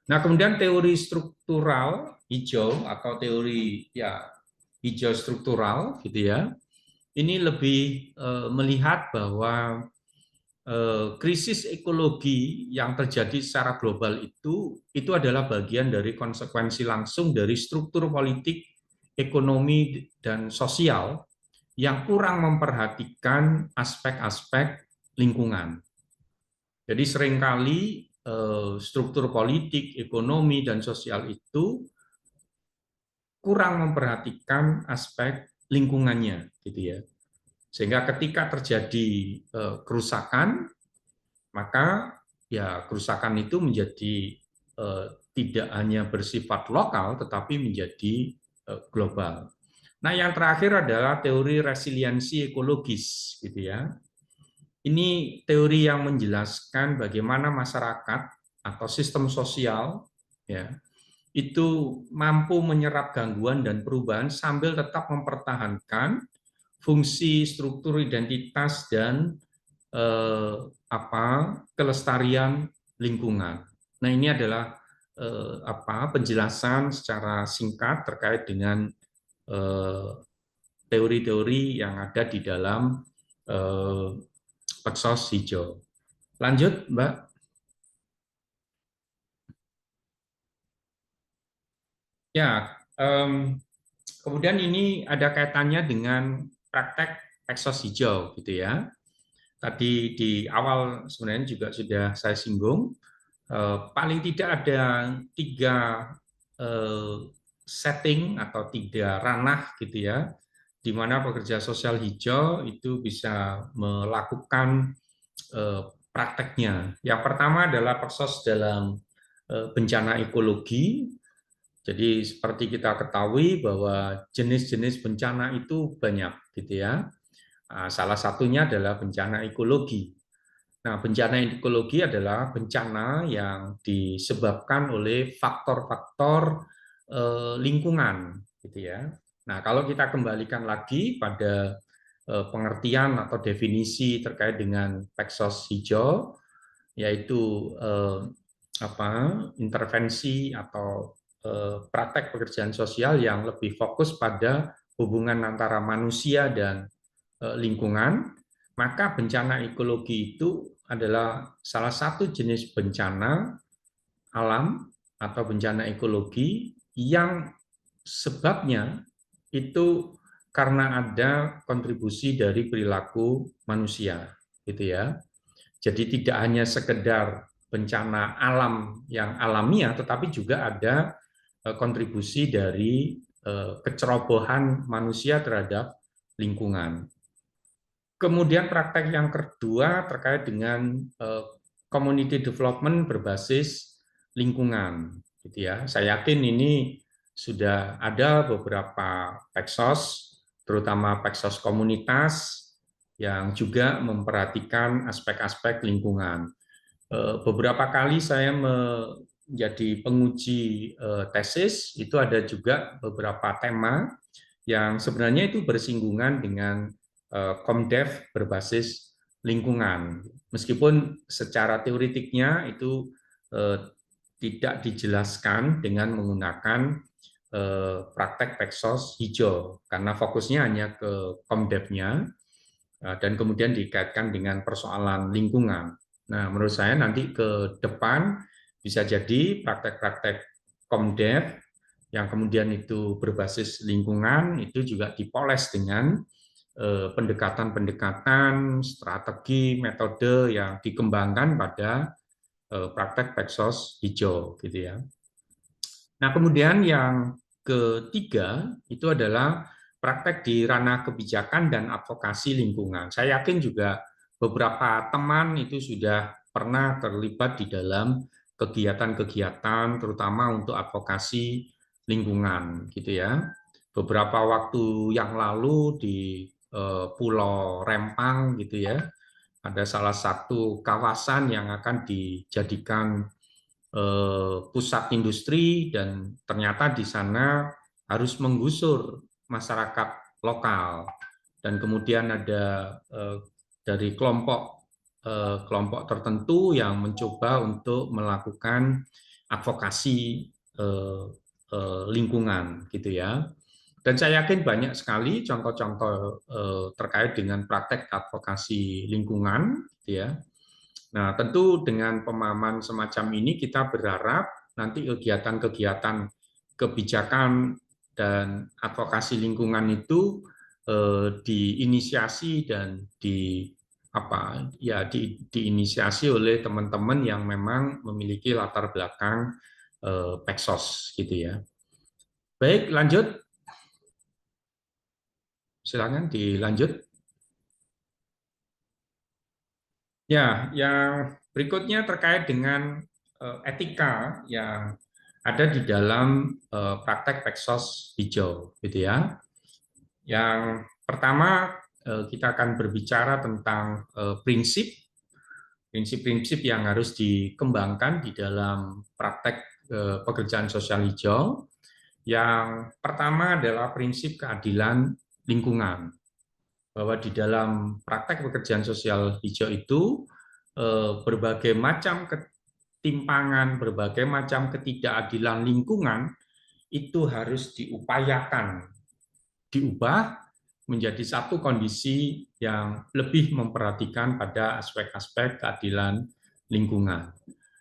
S1: Nah, kemudian teori struktural hijau atau teori ya hijau struktural, gitu ya. Ini lebih melihat bahwa krisis ekologi yang terjadi secara global itu adalah bagian dari konsekuensi langsung dari struktur politik, ekonomi, dan sosial yang kurang memperhatikan aspek-aspek lingkungan. Jadi seringkali struktur politik, ekonomi, dan sosial itu kurang memperhatikan aspek lingkungannya, gitu ya. Sehingga ketika terjadi kerusakan, maka ya kerusakan itu menjadi tidak hanya bersifat lokal, tetapi menjadi global. Nah, yang terakhir adalah teori resiliensi ekologis, gitu ya. Ini teori yang menjelaskan bagaimana masyarakat atau sistem sosial ya itu mampu menyerap gangguan dan perubahan sambil tetap mempertahankan fungsi struktur identitas dan kelestarian lingkungan. Nah, ini adalah penjelasan secara singkat terkait dengan teori-teori yang ada di dalam Peksos Hijau. Lanjut, Mbak. Ya, kemudian ini ada kaitannya dengan praktek Peksos Hijau, gitu ya. Tadi di awal sebenarnya juga sudah saya singgung, paling tidak ada 3 setting atau 3 ranah gitu ya, di mana pekerja sosial hijau itu bisa melakukan prakteknya. Yang pertama adalah Peksos dalam bencana ekologi. Jadi seperti kita ketahui bahwa jenis-jenis bencana itu banyak gitu ya. Salah satunya adalah bencana ekologi. Nah, bencana ekologi adalah bencana yang disebabkan oleh faktor-faktor lingkungan, gitu ya. Nah, kalau kita kembalikan lagi pada pengertian atau definisi terkait dengan Peksos hijau, yaitu intervensi atau praktek pekerjaan sosial yang lebih fokus pada hubungan antara manusia dan lingkungan, maka bencana ekologi itu adalah salah satu jenis bencana alam atau bencana ekologi yang sebabnya itu karena ada kontribusi dari perilaku manusia, gitu ya. Jadi tidak hanya sekedar bencana alam yang alamiah, tetapi juga ada kontribusi dari kecerobohan manusia terhadap lingkungan. Kemudian praktek yang kedua terkait dengan community development berbasis lingkungan, gitu ya. Saya yakin ini sudah ada beberapa Peksos, terutama Peksos komunitas yang juga memperhatikan aspek-aspek lingkungan. Beberapa kali saya menjadi penguji tesis, itu ada juga beberapa tema yang sebenarnya itu bersinggungan dengan Komdev berbasis lingkungan. Meskipun secara teoritiknya itu tidak dijelaskan dengan menggunakan praktek Peksos hijau, karena fokusnya hanya ke Komdevnya, dan kemudian dikaitkan dengan persoalan lingkungan. Nah, menurut saya nanti ke depan bisa jadi praktek-praktek Komdev yang kemudian itu berbasis lingkungan itu juga dipoles dengan pendekatan-pendekatan, strategi, metode yang dikembangkan pada praktek Peksos hijau, gitu ya. Nah, kemudian yang ketiga itu adalah praktek di ranah kebijakan dan advokasi lingkungan. Saya yakin juga beberapa teman itu sudah pernah terlibat di dalam kegiatan-kegiatan, terutama untuk advokasi lingkungan, gitu ya. Beberapa waktu yang lalu di Pulau Rempang, gitu ya, ada salah satu kawasan yang akan dijadikan pusat industri dan ternyata di sana harus menggusur masyarakat lokal dan kemudian ada dari kelompok tertentu yang mencoba untuk melakukan advokasi lingkungan, gitu ya. Dan saya yakin banyak sekali contoh-contoh terkait dengan praktek advokasi lingkungan, gitu ya. Nah, tentu dengan pemahaman semacam ini kita berharap nanti kegiatan-kegiatan kebijakan dan advokasi lingkungan itu diinisiasi dan diinisiasi oleh teman-teman yang memang memiliki latar belakang Peksos, gitu ya. Baik, lanjut. Silakan dilanjut. Ya, yang berikutnya terkait dengan etika yang ada di dalam praktek Peksos hijau, gitu ya. Yang pertama kita akan berbicara tentang prinsip-prinsip yang harus dikembangkan di dalam praktek pekerjaan sosial hijau. Yang pertama adalah prinsip keadilan lingkungan, bahwa di dalam praktek pekerjaan sosial hijau itu berbagai macam ketimpangan, berbagai macam ketidakadilan lingkungan itu harus diupayakan diubah menjadi satu kondisi yang lebih memperhatikan pada aspek-aspek keadilan lingkungan.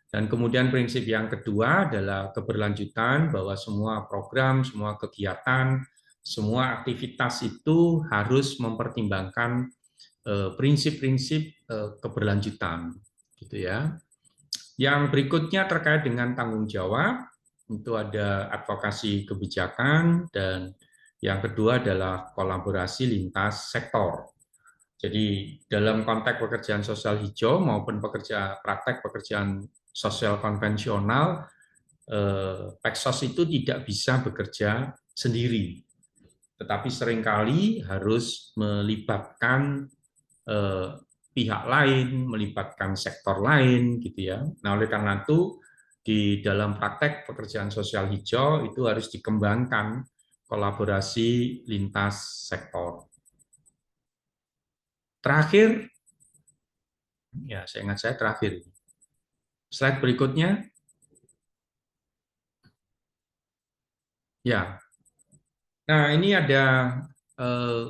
S1: Dan kemudian prinsip yang kedua adalah keberlanjutan, bahwa semua program, semua kegiatan, semua aktivitas itu harus mempertimbangkan prinsip-prinsip keberlanjutan, gitu ya. Yang berikutnya terkait dengan tanggung jawab, itu ada advokasi kebijakan, dan yang kedua adalah kolaborasi lintas sektor. Jadi dalam konteks pekerjaan sosial hijau maupun praktek pekerjaan sosial konvensional, Peksos itu tidak bisa bekerja sendiri, tetapi seringkali harus melibatkan eh, pihak lain, melibatkan sektor lain, gitu ya. Nah, oleh karena itu di dalam praktek pekerjaan sosial hijau itu harus dikembangkan kolaborasi lintas sektor. Terakhir, ya saya ingat saya terakhir. Slide berikutnya, ya. Nah, ini ada eh,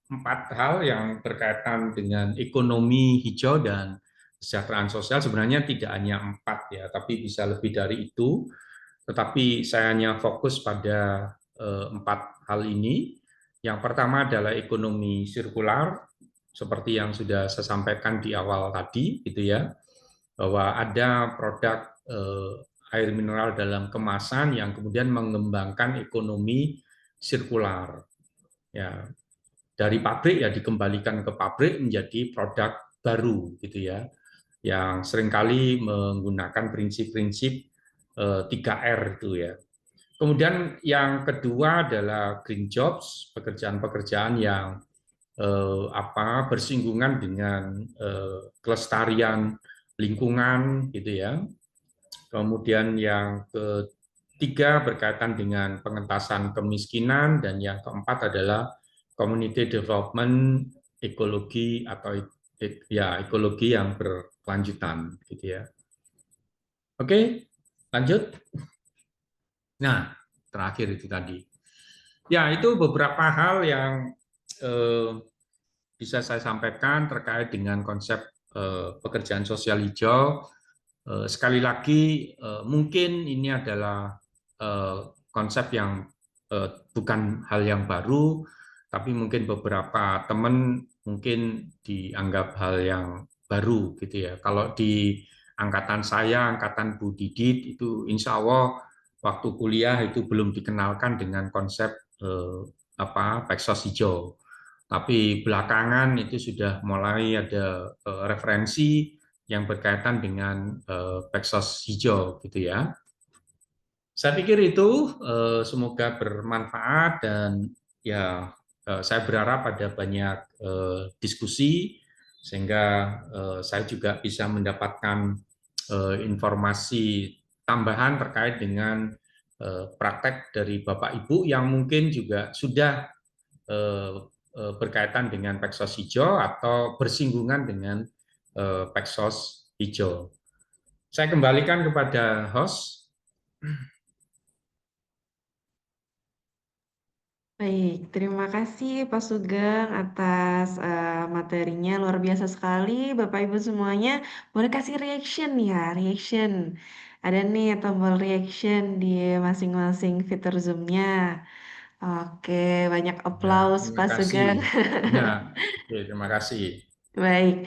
S1: 4 hal yang berkaitan dengan ekonomi hijau dan kesejahteraan sosial. Sebenarnya tidak hanya 4 ya, tapi bisa lebih dari itu. Tetapi saya hanya fokus pada 4 hal ini. Yang pertama adalah ekonomi sirkular, seperti yang sudah saya sampaikan di awal tadi, gitu ya, bahwa ada produk air mineral dalam kemasan yang kemudian mengembangkan ekonomi sirkular. Ya, dari pabrik ya dikembalikan ke pabrik menjadi produk baru, gitu ya, yang seringkali menggunakan prinsip-prinsip 3R itu ya. Kemudian yang kedua adalah green jobs, pekerjaan-pekerjaan yang bersinggungan dengan kelestarian lingkungan, gitu ya. Kemudian yang ketiga berkaitan dengan pengentasan kemiskinan, dan yang keempat adalah community development ekologi, atau ya ekologi yang berkelanjutan, gitu ya. Oke, lanjut. Nah, terakhir itu tadi. Ya, itu beberapa hal yang eh, bisa saya sampaikan terkait dengan konsep pekerjaan sosial hijau. Sekali lagi, mungkin ini adalah konsep yang bukan hal yang baru, tapi mungkin beberapa teman mungkin dianggap hal yang baru, gitu ya. Kalau di angkatan saya, angkatan Bu Didit, itu insya Allah waktu kuliah itu belum dikenalkan dengan konsep Peksos hijau. Tapi belakangan itu sudah mulai ada referensi yang berkaitan dengan Peksos hijau, gitu ya. Saya pikir itu semoga bermanfaat, dan ya saya berharap ada banyak diskusi sehingga saya juga bisa mendapatkan informasi tambahan terkait dengan praktek dari Bapak Ibu yang mungkin juga sudah berkaitan dengan Peksos hijau atau bersinggungan dengan Peksos hijau. Saya kembalikan kepada host.
S2: Baik, terima kasih Pak Sugeng atas materinya luar biasa sekali. Bapak Ibu semuanya boleh kasih reaction ya, reaction. Ada nih tombol reaction di masing-masing fitur Zoom-nya. Oke, banyak
S1: Ya,
S2: applause
S1: terima
S2: Pak
S1: kasih.
S2: Sugeng.
S1: Ya, oke, terima kasih.
S2: Baik,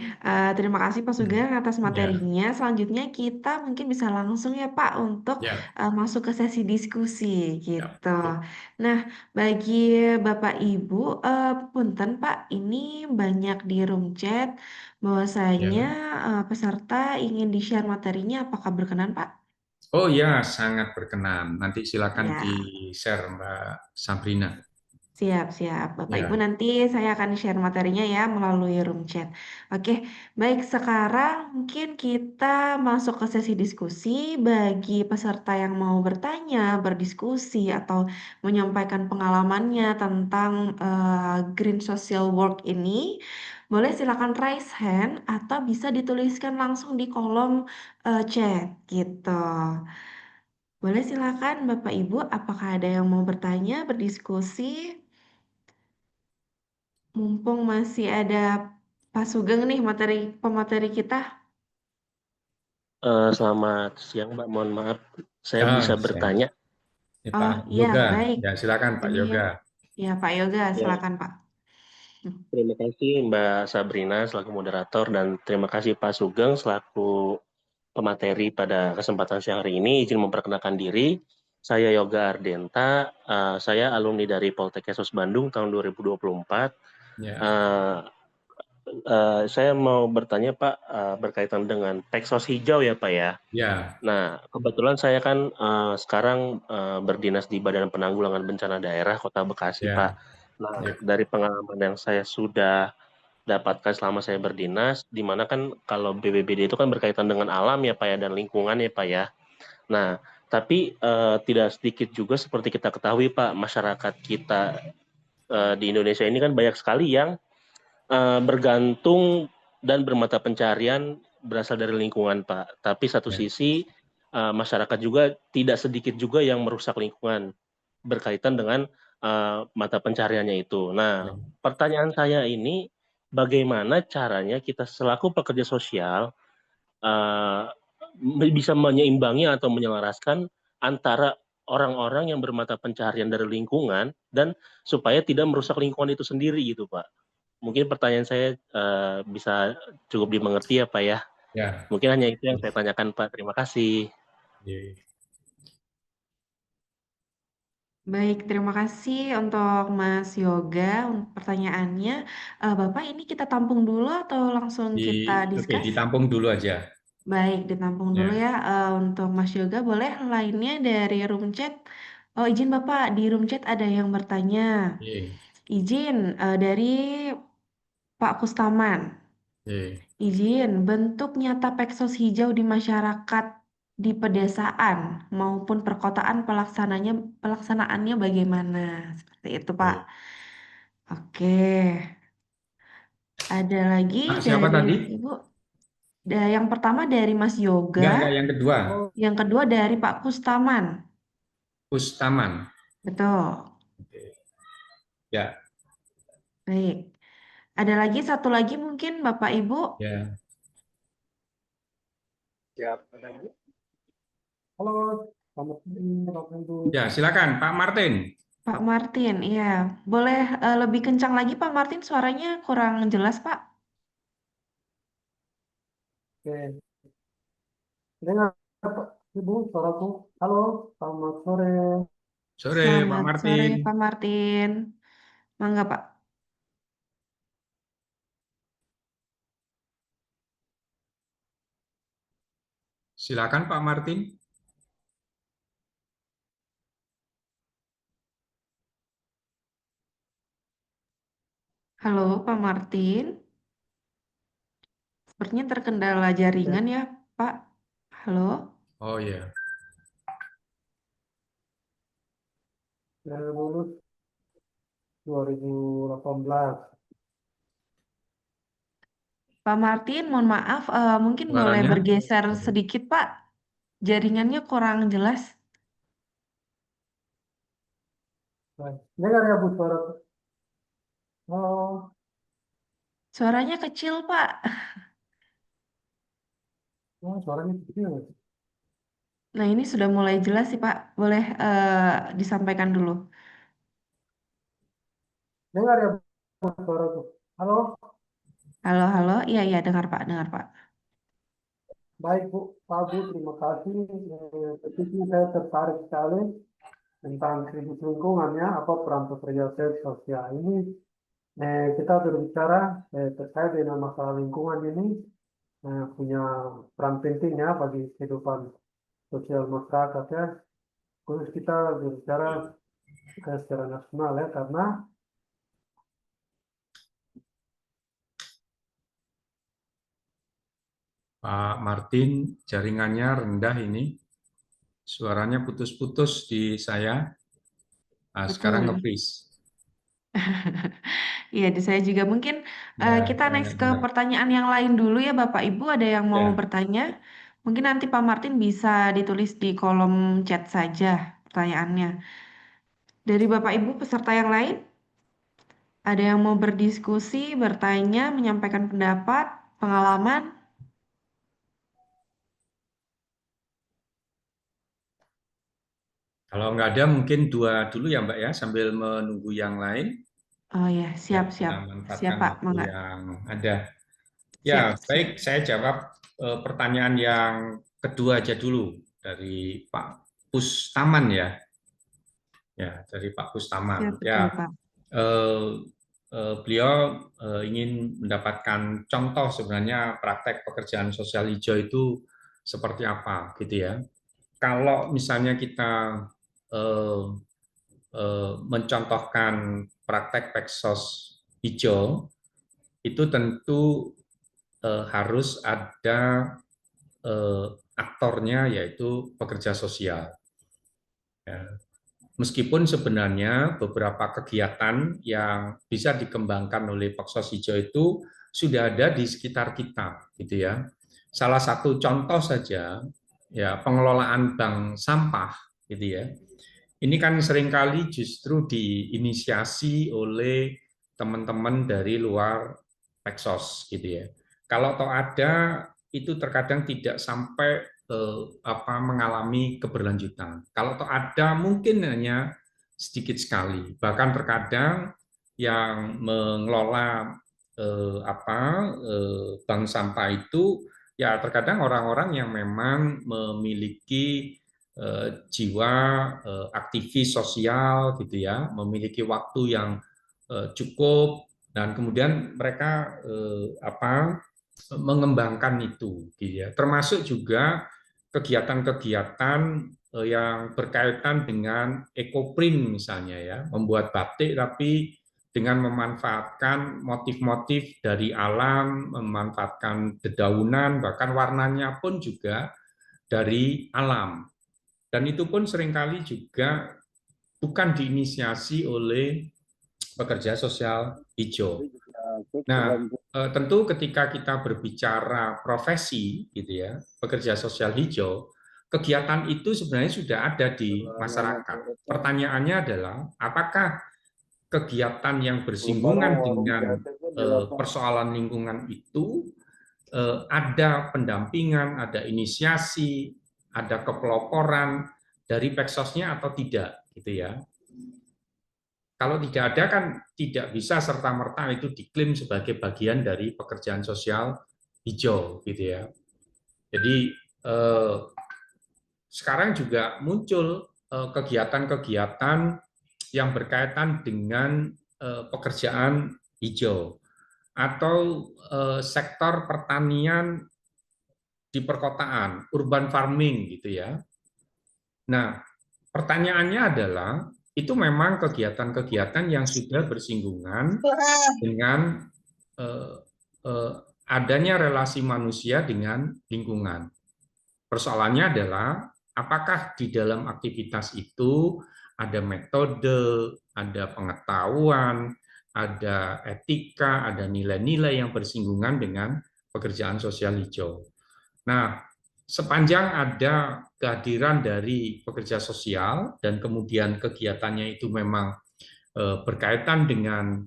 S2: terima kasih Pak Sugeng atas
S1: Ya,
S2: materinya. Selanjutnya kita mungkin bisa langsung ya Pak untuk
S1: ya,
S2: masuk ke sesi diskusi
S1: ya.
S2: gitu.
S1: Oke.
S2: Nah, bagi Bapak Ibu, punten Pak, ini banyak di room chat bahwasanya
S1: Ya.
S2: peserta ingin di-share materinya. Apakah berkenan Pak?
S1: Oh ya, sangat berkenan. Nanti silakan
S2: Ya.
S1: di-share Mbak Sabrina.
S2: Siap, siap. Bapak Ibu
S1: Ya,
S2: nanti saya akan share materinya ya melalui room chat. Oke, baik sekarang mungkin kita masuk ke sesi diskusi bagi peserta yang mau bertanya, berdiskusi atau menyampaikan pengalamannya tentang Green Social Work ini. Boleh silakan raise hand atau bisa dituliskan langsung di kolom chat gitu. Boleh silakan Bapak Ibu, apakah ada yang mau bertanya, berdiskusi? Mumpung masih ada Pak Sugeng nih pemateri kita.
S3: Selamat siang, Mbak. Mohon maaf, saya bisa
S1: ya,
S3: bertanya.
S1: ya,
S2: Oh
S1: Pak
S2: iya,
S1: Yoga.
S2: baik.
S1: Ya, silakan Pak
S2: Ini
S1: Yoga.
S2: ya Pak Yoga,
S3: Ya,
S2: silakan Pak.
S3: terima kasih Mbak Sabrina selaku moderator dan terima kasih Pak Sugeng selaku pemateri pada kesempatan siang hari ini. Izin memperkenalkan diri. Saya Yoga Ardenta, saya alumni dari Poltek Yesus Bandung tahun 2024.
S1: Ya,
S3: Saya mau bertanya Pak, berkaitan dengan Peksos Hijau ya Pak ya.
S1: ya,
S3: Nah, kebetulan saya kan sekarang berdinas di Badan Penanggulangan Bencana Daerah Kota Bekasi Pak.
S1: ya,
S3: Nah,
S1: ya,
S3: dari pengalaman yang saya sudah dapatkan selama saya berdinas, di mana kan kalau BPBD itu kan berkaitan dengan alam ya Pak ya, dan lingkungan ya Pak ya. Nah, tapi tidak sedikit juga seperti kita ketahui Pak, masyarakat kita di Indonesia ini kan banyak sekali yang bergantung dan bermata pencarian berasal dari lingkungan Pak. Tapi satu
S1: ya,
S3: sisi masyarakat juga tidak sedikit juga yang merusak lingkungan berkaitan dengan mata pencariannya itu.
S1: ya.
S3: Nah, pertanyaan saya ini bagaimana caranya kita selaku pekerja sosial uh, bisa menyeimbangi atau menyelaraskan antara orang-orang yang bermata pencaharian dari lingkungan dan supaya tidak merusak lingkungan itu sendiri gitu Pak. Mungkin pertanyaan saya bisa cukup dimengerti ya Pak ya.
S1: Ya.
S3: Mungkin hanya itu yang saya tanyakan Pak. Terima kasih.
S1: Ya.
S2: Baik, terima kasih untuk Mas Yoga untuk pertanyaannya. Bapak ini kita tampung dulu atau langsung kita
S1: Oke,
S2: discuss?
S1: ditampung dulu aja.
S2: Baik, ditampung dulu
S1: Ya,
S2: ya. Untuk Mas Yoga, boleh lainnya dari room chat. Oh, izin Bapak, di room chat ada yang bertanya.
S1: ya,
S2: Izin dari Pak Kustaman.
S1: ya.
S2: Izin, bentuk nyata Peksos hijau di masyarakat di pedesaan maupun perkotaan pelaksanaannya bagaimana? Seperti itu, Pak.
S1: Ya.
S2: Oke, ada lagi
S1: Pak, siapa
S2: dari
S1: tadi?
S2: Ibu. Yang pertama dari Mas
S1: Enggak,
S2: Yoga,
S1: yang kedua.
S2: yang kedua dari Pak Kustaman.
S1: Pustaman.
S2: Betul.
S1: Oke. Ya,
S2: Baik. Ada lagi satu lagi mungkin Bapak Ibu.
S1: ya.
S4: Siap. Halo, selamat pagi, Bapak Ibu.
S1: Ya, silakan Pak Martin.
S2: Pak Martin, iya. Boleh lebih kencang lagi Pak Martin, suaranya kurang jelas Pak.
S4: Oke, dengar Pak Ibu suaraku. Halo, selamat sore.
S1: Sore Pak
S2: Selamat sore
S1: Martin.
S2: Pak Martin. Mangga Pak.
S1: Silakan Pak Martin.
S2: Halo Pak Martin. Sepertinya terkendala
S4: Oke,
S2: jaringan ya Pak. Halo.
S1: Oh ya.
S4: saya lulus 2018.
S2: Pak Martin, mohon maaf, mungkin boleh
S1: Suaranya.
S2: bergeser sedikit Pak. Jaringannya kurang jelas.
S4: Baik. Dengar ya Bu suaraku. Halo,
S2: Suaranya kecil Pak.
S4: oh, suaranya kecil.
S2: Nah ini sudah mulai jelas sih Pak. Boleh disampaikan dulu.
S4: Dengar ya Bu suaraku. Halo,
S2: Halo, halo. Iya, iya, dengar Pak, dengar Pak.
S4: baik Bu, Pak Bu, terima kasih. Tentunya saya tertarik sekali tentang krisis lingkungannya, apa peran pekerja sosial ini. Kita berbicara terkait dengan masalah lingkungan ini punya peran penting ya bagi kehidupan sosial masyarakat ya. Khusus kita berbicara secara nasional ya, karena
S1: Pak Martin, jaringannya rendah ini. Suaranya putus-putus di saya. Nah, sekarang
S2: Betul.
S1: ngebis.
S2: Iya, di saya juga mungkin
S1: Ya,
S2: kita
S1: saya
S2: next
S1: nggak
S2: ke
S1: dengar.
S2: pertanyaan yang lain dulu ya Bapak Ibu. Ada yang mau
S1: Ya,
S2: bertanya? Mungkin nanti Pak Martin bisa ditulis di kolom chat saja pertanyaannya. Dari Bapak Ibu peserta yang lain, ada yang mau berdiskusi, bertanya, menyampaikan pendapat, pengalaman?
S1: kalau nggak ada mungkin dua dulu ya Mbak ya, sambil menunggu yang lain.
S2: Oh ya,
S1: Ya,
S2: siap,
S1: kita
S2: siap. Siap
S1: manfaatkan
S2: Pak,
S1: waktu
S2: Mangga.
S1: yang ada. Ya,
S2: Siap,
S1: baik,
S2: siap.
S1: saya jawab pertanyaan yang kedua aja dulu dari Pak. Pustaman ya. Ya, dari Pak
S2: Ya,
S1: Pustaman.
S2: betul,
S1: Ya,
S2: Pak.
S1: beliau ingin mendapatkan contoh sebenarnya praktek pekerjaan sosial hijau itu seperti apa, gitu ya. Kalau misalnya kita eh, mencontohkan praktek peksos hijau, itu tentu harus ada aktornya, yaitu pekerja sosial. Ya. Meskipun sebenarnya beberapa kegiatan yang bisa dikembangkan oleh Peksos Hijau itu sudah ada di sekitar kita, gitu ya. Salah satu contoh saja, ya pengelolaan bank sampah, gitu ya. Ini kan seringkali justru diinisiasi oleh teman-teman dari luar Peksos, gitu ya. Kalau toh ada, itu terkadang tidak sampai mengalami keberlanjutan. Kalau toh ada, mungkin hanya sedikit sekali. Bahkan terkadang yang mengelola bank sampah itu ya terkadang orang-orang yang memang memiliki jiwa aktivis sosial, gitu ya, memiliki waktu yang cukup, dan kemudian mereka mengembangkan itu, gitu ya. Termasuk juga kegiatan-kegiatan yang berkaitan dengan ekoprint misalnya, ya, membuat batik tapi dengan memanfaatkan motif-motif dari alam, memanfaatkan dedaunan, bahkan warnanya pun juga dari alam. Dan itu pun seringkali juga bukan diinisiasi oleh pekerja sosial hijau. Nah, tentu ketika kita berbicara profesi, gitu ya, pekerja sosial hijau, kegiatan itu sebenarnya sudah ada di masyarakat. Pertanyaannya adalah, apakah kegiatan yang bersinggungan dengan persoalan lingkungan itu ada pendampingan, ada inisiasi, ada kepeloporan dari Peksosnya atau tidak, gitu ya. Kalau tidak ada kan tidak bisa serta-merta itu diklaim sebagai bagian dari pekerjaan sosial hijau, gitu ya. Jadi sekarang juga muncul kegiatan-kegiatan yang berkaitan dengan pekerjaan hijau atau sektor pertanian di perkotaan, urban farming, gitu ya. Nah, pertanyaannya adalah, itu memang kegiatan-kegiatan yang sudah bersinggungan dengan adanya relasi manusia dengan lingkungan. Persoalannya adalah, apakah di dalam aktivitas itu ada metode, ada pengetahuan, ada etika, ada nilai-nilai yang bersinggungan dengan pekerjaan sosial hijau. Nah, sepanjang ada kehadiran dari pekerja sosial dan kemudian kegiatannya itu memang berkaitan dengan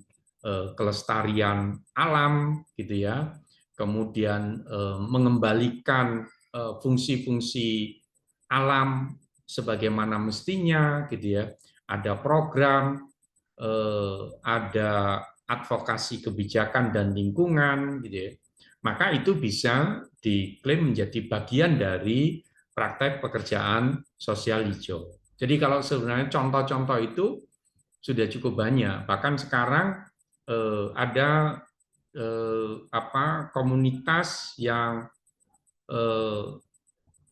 S1: kelestarian alam, gitu ya, kemudian mengembalikan fungsi-fungsi alam sebagaimana mestinya, gitu ya, ada program, ada advokasi kebijakan dan lingkungan, gitu ya, maka itu bisa diklaim menjadi bagian dari praktek pekerjaan sosial hijau. Jadi kalau sebenarnya contoh-contoh itu sudah cukup banyak. Bahkan sekarang ada komunitas yang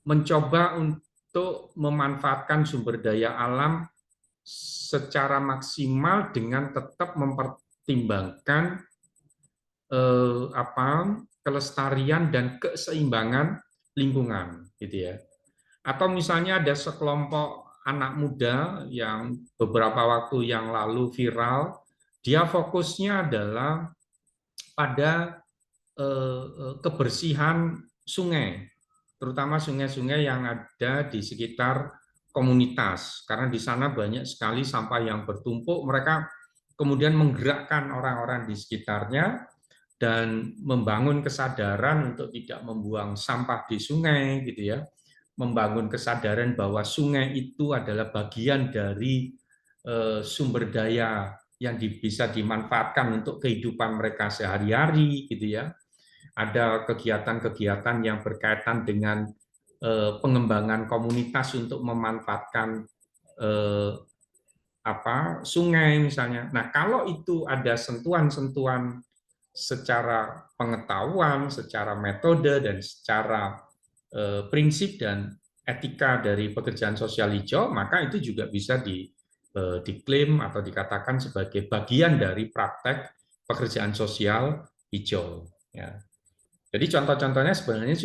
S1: mencoba untuk memanfaatkan sumber daya alam secara maksimal dengan tetap mempertimbangkan kelestarian dan keseimbangan lingkungan, gitu ya. Atau misalnya ada sekelompok anak muda yang beberapa waktu yang lalu viral, dia fokusnya adalah pada kebersihan sungai, terutama sungai-sungai yang ada di sekitar komunitas, karena di sana banyak sekali sampah yang bertumpuk. Mereka kemudian menggerakkan orang-orang di sekitarnya dan membangun kesadaran untuk tidak membuang sampah di sungai, gitu ya, membangun kesadaran bahwa sungai itu adalah bagian dari sumber daya yang bisa dimanfaatkan untuk kehidupan mereka sehari-hari, gitu ya. Ada kegiatan-kegiatan yang berkaitan dengan pengembangan komunitas untuk memanfaatkan sungai misalnya. Nah, kalau itu ada sentuhan-sentuhan secara pengetahuan, secara metode, dan secara prinsip dan etika dari pekerjaan sosial hijau, maka itu juga bisa diklaim atau dikatakan sebagai bagian dari praktek pekerjaan sosial hijau. Ya. Jadi contoh-contohnya sebenarnya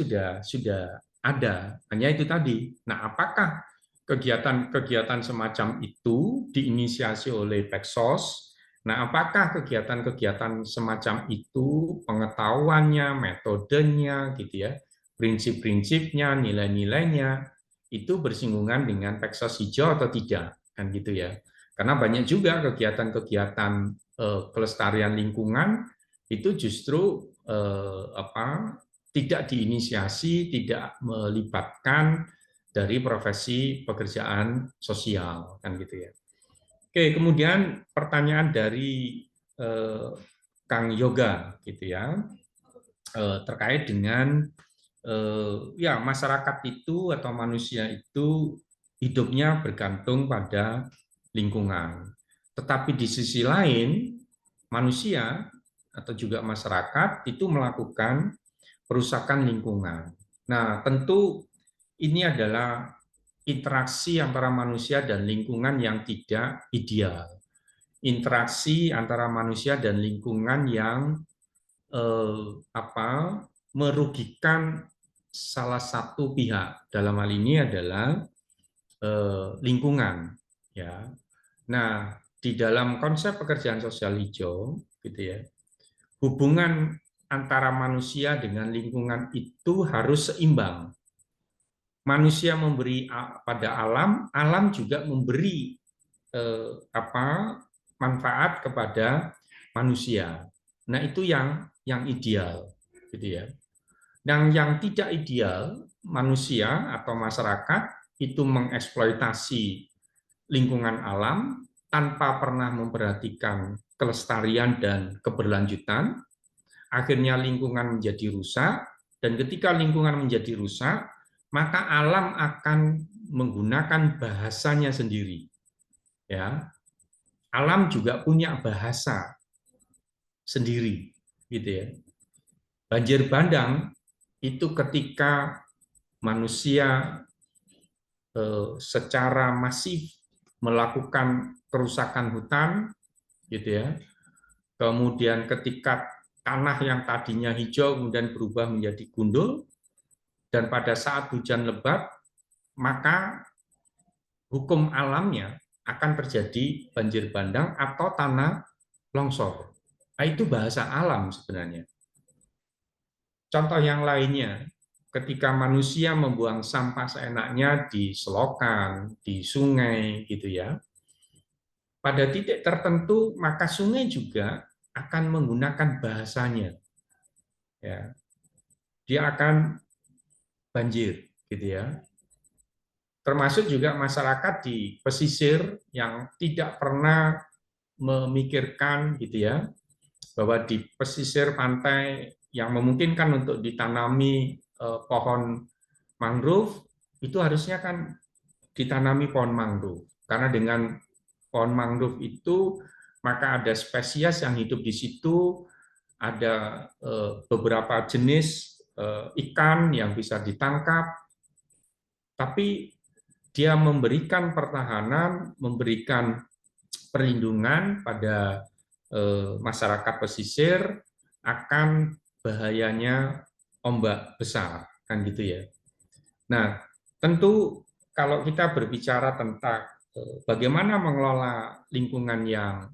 S1: sudah ada, hanya itu tadi. Nah, apakah kegiatan-kegiatan semacam itu diinisiasi oleh Peksos? Nah, apakah kegiatan-kegiatan semacam itu pengetahuannya, metodenya, gitu ya, prinsip-prinsipnya, nilai-nilainya itu bersinggungan dengan Peksos hijau atau tidak, kan gitu ya? Karena banyak juga kegiatan-kegiatan kelestarian lingkungan itu justru tidak diinisiasi, tidak melibatkan dari profesi pekerjaan sosial, kan gitu ya. Oke, kemudian pertanyaan dari Kang Yoga, gitu ya, terkait dengan ya masyarakat itu atau manusia itu hidupnya bergantung pada lingkungan. Tetapi di sisi lain, manusia atau juga masyarakat itu melakukan perusakan lingkungan. Nah, tentu ini adalah interaksi antara manusia dan lingkungan yang tidak ideal. Interaksi antara manusia dan lingkungan yang merugikan salah satu pihak. Dalam hal ini adalah lingkungan. Ya. Nah, di dalam konsep pekerjaan sosial hijau, gitu ya, hubungan antara manusia dengan lingkungan itu harus seimbang. Manusia memberi pada alam, alam juga memberi manfaat kepada manusia. Nah, itu yang ideal, gitu ya. Dan yang tidak ideal, manusia atau masyarakat itu mengeksploitasi lingkungan alam tanpa pernah memperhatikan kelestarian dan keberlanjutan. Akhirnya lingkungan menjadi rusak, dan ketika lingkungan menjadi rusak, maka alam akan menggunakan bahasanya sendiri. Ya, alam juga punya bahasa sendiri, gitu ya. Banjir bandang itu ketika manusia secara masif melakukan kerusakan hutan, gitu ya. Kemudian ketika tanah yang tadinya hijau kemudian berubah menjadi gundul, dan pada saat hujan lebat, maka hukum alamnya akan terjadi banjir bandang atau tanah longsor. Nah, itu bahasa alam sebenarnya. Contoh yang lainnya, ketika manusia membuang sampah seenaknya di selokan, di sungai, gitu ya, pada titik tertentu maka sungai juga akan menggunakan bahasanya. Ya. Dia akan banjir, gitu ya. Termasuk juga masyarakat di pesisir yang tidak pernah memikirkan, gitu ya, bahwa di pesisir pantai yang memungkinkan untuk ditanami pohon mangrove, itu harusnya kan ditanami pohon mangrove. Karena dengan pohon mangrove itu, maka ada spesies yang hidup di situ, ada beberapa jenis ikan yang bisa ditangkap, tapi dia memberikan pertahanan, memberikan perlindungan pada masyarakat pesisir akan bahayanya ombak besar, kan gitu ya. Nah, tentu kalau kita berbicara tentang bagaimana mengelola lingkungan yang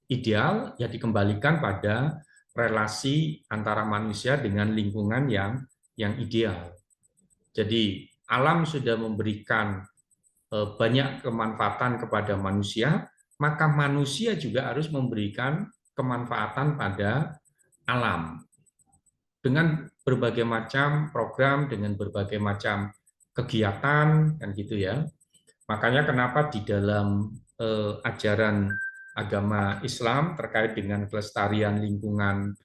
S1: ideal, ya dikembalikan pada relasi antara manusia dengan lingkungan yang ideal. Jadi alam sudah memberikan banyak kemanfaatan kepada manusia, maka manusia juga harus memberikan kemanfaatan pada alam dengan berbagai macam program, dengan berbagai macam kegiatan, kan gitu ya. Makanya kenapa di dalam ajaran agama Islam terkait dengan kelestarian lingkungan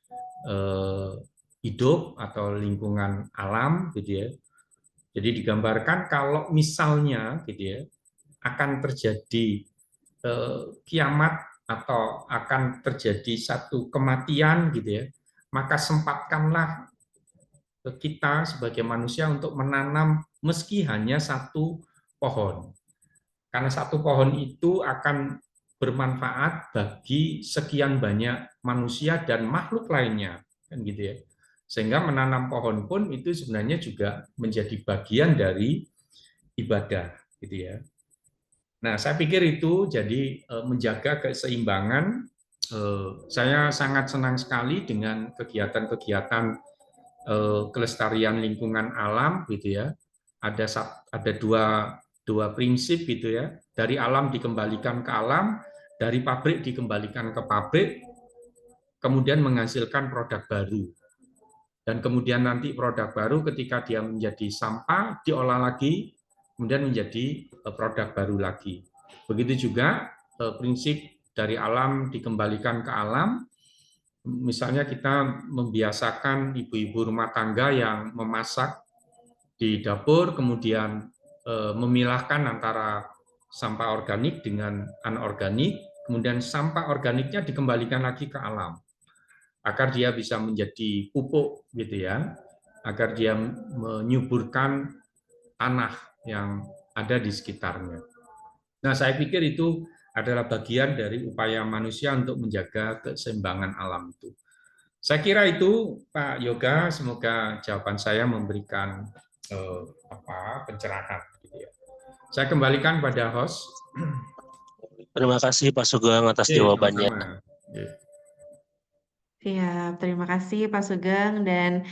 S1: hidup atau lingkungan alam, gitu ya, Jadi digambarkan kalau misalnya gitu ya akan terjadi kiamat atau akan terjadi satu kematian gitu ya, maka sempatkanlah kita sebagai manusia untuk menanam meski hanya satu pohon. Karena satu pohon itu akan bermanfaat bagi sekian banyak manusia dan makhluk lainnya, kan gitu ya. Sehingga menanam pohon pun itu sebenarnya juga menjadi bagian dari ibadah, gitu ya. Nah, saya pikir itu jadi menjaga keseimbangan. Saya sangat senang sekali dengan kegiatan-kegiatan kelestarian lingkungan alam, gitu ya. Ada dua prinsip gitu ya. Dari alam dikembalikan ke alam, dari pabrik dikembalikan ke pabrik, kemudian menghasilkan produk baru. Dan kemudian nanti produk baru ketika dia menjadi sampah, diolah lagi, kemudian menjadi produk baru lagi. Begitu juga prinsip dari alam dikembalikan ke alam. Misalnya kita membiasakan ibu-ibu rumah tangga yang memasak di dapur, kemudian memilahkan antara sampah organik dengan anorganik, kemudian sampah organiknya dikembalikan lagi ke alam agar dia bisa menjadi pupuk gitu ya, agar dia menyuburkan tanah yang ada di sekitarnya. Nah, saya pikir itu adalah bagian dari upaya manusia untuk menjaga keseimbangan alam itu. Saya kira itu Pak Yoga, semoga jawaban saya memberikan pencerahan. Gitu ya. Saya kembalikan pada host.
S3: Terima kasih Pak Sugeng atas
S1: Oke,
S3: jawabannya.
S1: sama-sama.
S2: Siap, terima kasih Pak Sugeng dan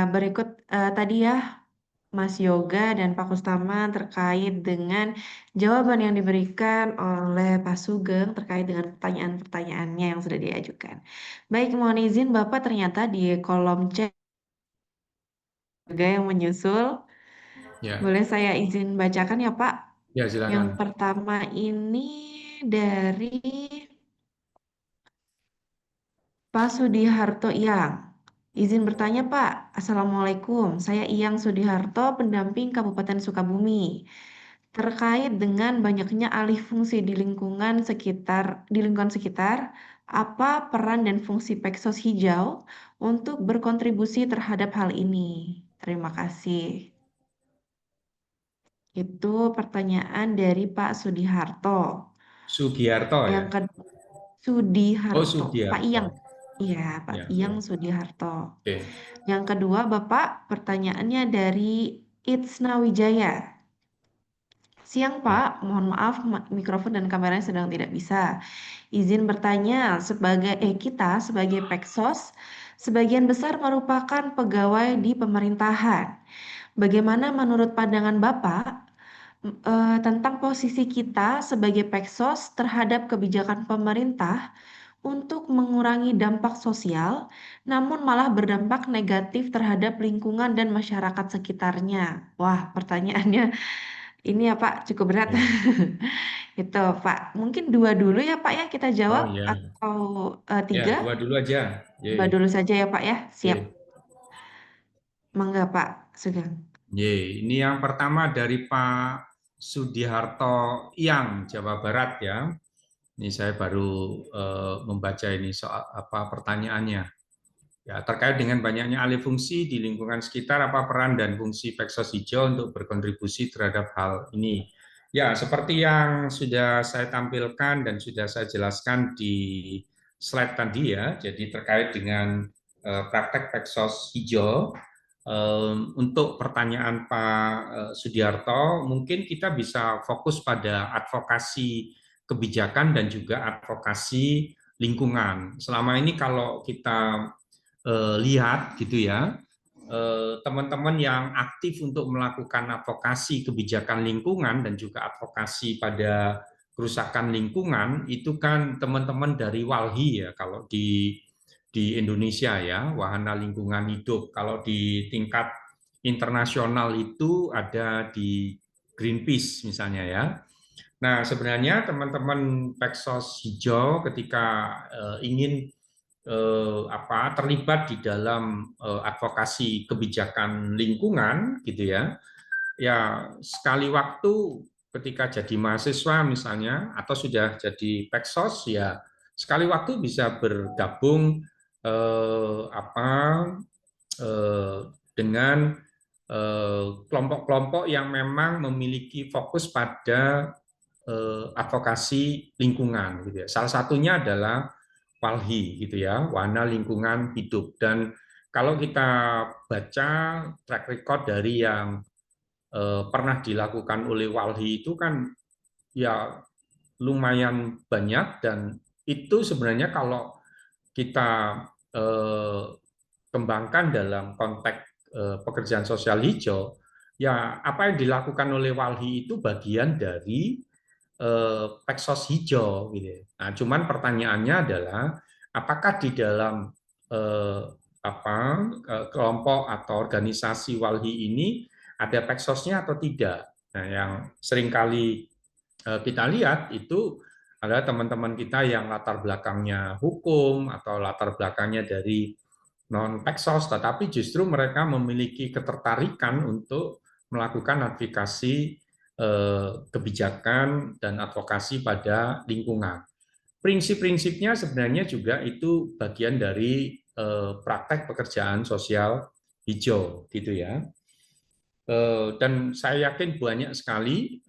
S2: berikut tadi ya Mas Yoga dan Pak Kustama terkait dengan jawaban yang diberikan oleh Pak Sugeng terkait dengan pertanyaan-pertanyaannya yang sudah diajukan. Baik, mohon izin Bapak ternyata di kolom chat juga yang menyusul.
S1: Ya.
S2: Boleh saya izin bacakan ya Pak?
S1: Ya, silakan.
S2: Yang pertama ini dari Pak Sudiharto Iyang. Izin bertanya Pak, Assalamualaikum. Saya Iyang Sudiharto, pendamping Kabupaten Sukabumi. Terkait dengan banyaknya alih fungsi di lingkungan sekitar, apa peran dan fungsi Peksos Hijau untuk berkontribusi terhadap hal ini? Terima kasih. Itu pertanyaan dari Pak Sudiharto.
S1: Sugiharto ya?
S2: Yang kedua, Sudiharto.
S1: Oh, Sugiharto.
S2: Pak Iyang. Iya, Pak
S1: Ya,
S2: Iyang
S1: ya.
S2: Sudiharto.
S1: Oke.
S2: Yang kedua, Bapak, pertanyaannya dari Itsna Wijaya. Siang, Pak. Mohon maaf, mikrofon dan kameranya sedang tidak bisa. Izin bertanya, kita sebagai Peksos, sebagian besar merupakan pegawai di pemerintahan. Bagaimana menurut pandangan Bapak tentang posisi kita sebagai Peksos terhadap kebijakan pemerintah untuk mengurangi dampak sosial, namun malah berdampak negatif terhadap lingkungan dan masyarakat sekitarnya? Wah, pertanyaannya ini ya Pak, cukup berat.
S1: Ya.
S2: Itu Pak, mungkin dua dulu ya Pak ya kita jawab
S1: Oh, ya.
S2: atau
S1: Ya,
S2: tiga?
S1: dua dulu aja.
S2: Dua dulu saja ya Pak ya, siap.
S1: Ye.
S2: Mangga Pak Sugeng.
S1: Ini yang pertama dari Pak Sudiharto Yang, Jawa Barat ya. Ini saya baru membaca ini soal apa pertanyaannya. Ya, terkait dengan banyaknya alih fungsi di lingkungan sekitar, apa peran dan fungsi Peksos Hijau untuk berkontribusi terhadap hal ini? Ya, seperti yang sudah saya tampilkan dan sudah saya jelaskan di slide tadi ya, jadi terkait dengan praktek Peksos Hijau, untuk pertanyaan Pak Sudiharto, mungkin kita bisa fokus pada advokasi kebijakan dan juga advokasi lingkungan. Selama ini kalau kita lihat gitu ya, teman-teman yang aktif untuk melakukan advokasi kebijakan lingkungan dan juga advokasi pada kerusakan lingkungan itu kan teman-teman dari WALHI ya kalau di Indonesia ya, Wahana Lingkungan Hidup. Kalau di tingkat internasional itu ada di Greenpeace misalnya ya. Nah, sebenarnya teman-teman Peksos Hijau ketika ingin terlibat di dalam advokasi kebijakan lingkungan gitu ya. Ya sekali waktu ketika jadi mahasiswa misalnya atau sudah jadi peksos ya sekali waktu bisa bergabung dengan kelompok-kelompok yang memang memiliki fokus pada advokasi lingkungan gitu ya. Salah satunya adalah WALHI gitu ya, Warna Lingkungan Hidup. Dan kalau kita baca track record dari yang pernah dilakukan oleh WALHI itu kan ya lumayan banyak, dan itu sebenarnya kalau kita kembangkan dalam konteks pekerjaan sosial hijau, ya apa yang dilakukan oleh WALHI itu bagian dari peksos hijau gitu. Nah, cuman pertanyaannya adalah apakah di dalam kelompok atau organisasi WALHI ini ada peksosnya atau tidak? Nah, yang seringkali kita lihat itu adalah teman-teman kita yang latar belakangnya hukum atau latar belakangnya dari non peksos, tetapi justru mereka memiliki ketertarikan untuk melakukan advokasi kebijakan dan advokasi pada lingkungan. Prinsip-prinsipnya sebenarnya juga itu bagian dari praktek pekerjaan sosial hijau, gitu ya. Dan saya yakin banyak sekali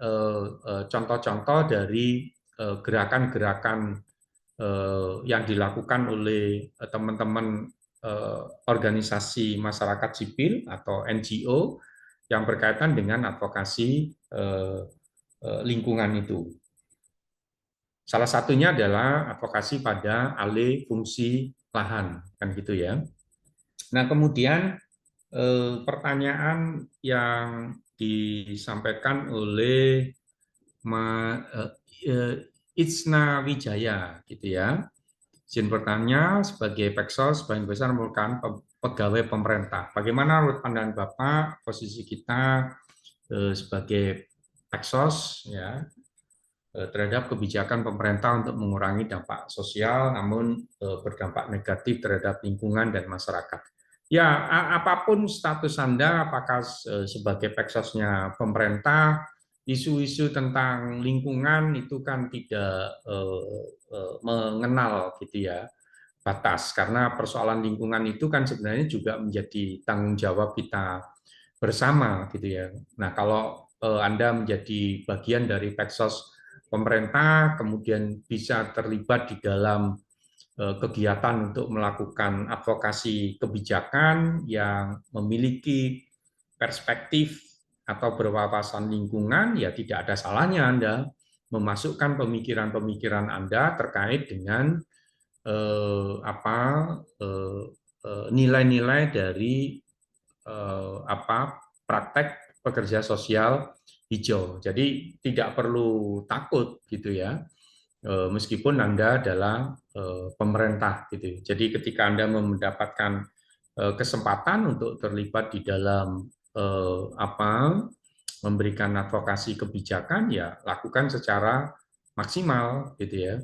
S1: contoh-contoh dari gerakan-gerakan yang dilakukan oleh teman-teman organisasi masyarakat sipil atau NGO yang berkaitan dengan advokasi lingkungan itu. Salah satunya adalah advokasi pada alih fungsi lahan, kan gitu ya. Nah, kemudian pertanyaan yang disampaikan oleh Itsna Wijaya, gitu ya. Izin bertanya, sebagai peksos, sebagian besar merupakan pegawai pemerintah. Bagaimana menurut pandangan Bapak posisi kita sebagai peksos ya terhadap kebijakan pemerintah untuk mengurangi dampak sosial, namun berdampak negatif terhadap lingkungan dan masyarakat? Ya, apapun status Anda, apakah sebagai peksosnya pemerintah, isu-isu tentang lingkungan itu kan tidak mengenal gitu ya batas, karena persoalan lingkungan itu kan sebenarnya juga menjadi tanggung jawab kita bersama gitu ya. Nah, kalau Anda menjadi bagian dari peksos pemerintah, kemudian bisa terlibat di dalam kegiatan untuk melakukan advokasi kebijakan yang memiliki perspektif atau berwawasan lingkungan, ya tidak ada salahnya Anda memasukkan pemikiran-pemikiran Anda terkait dengan nilai-nilai dari praktek pekerja sosial hijau. Jadi tidak perlu takut gitu ya, meskipun Anda adalah pemerintah gitu. Jadi ketika Anda mendapatkan kesempatan untuk terlibat di dalam memberikan advokasi kebijakan, ya lakukan secara maksimal gitu ya.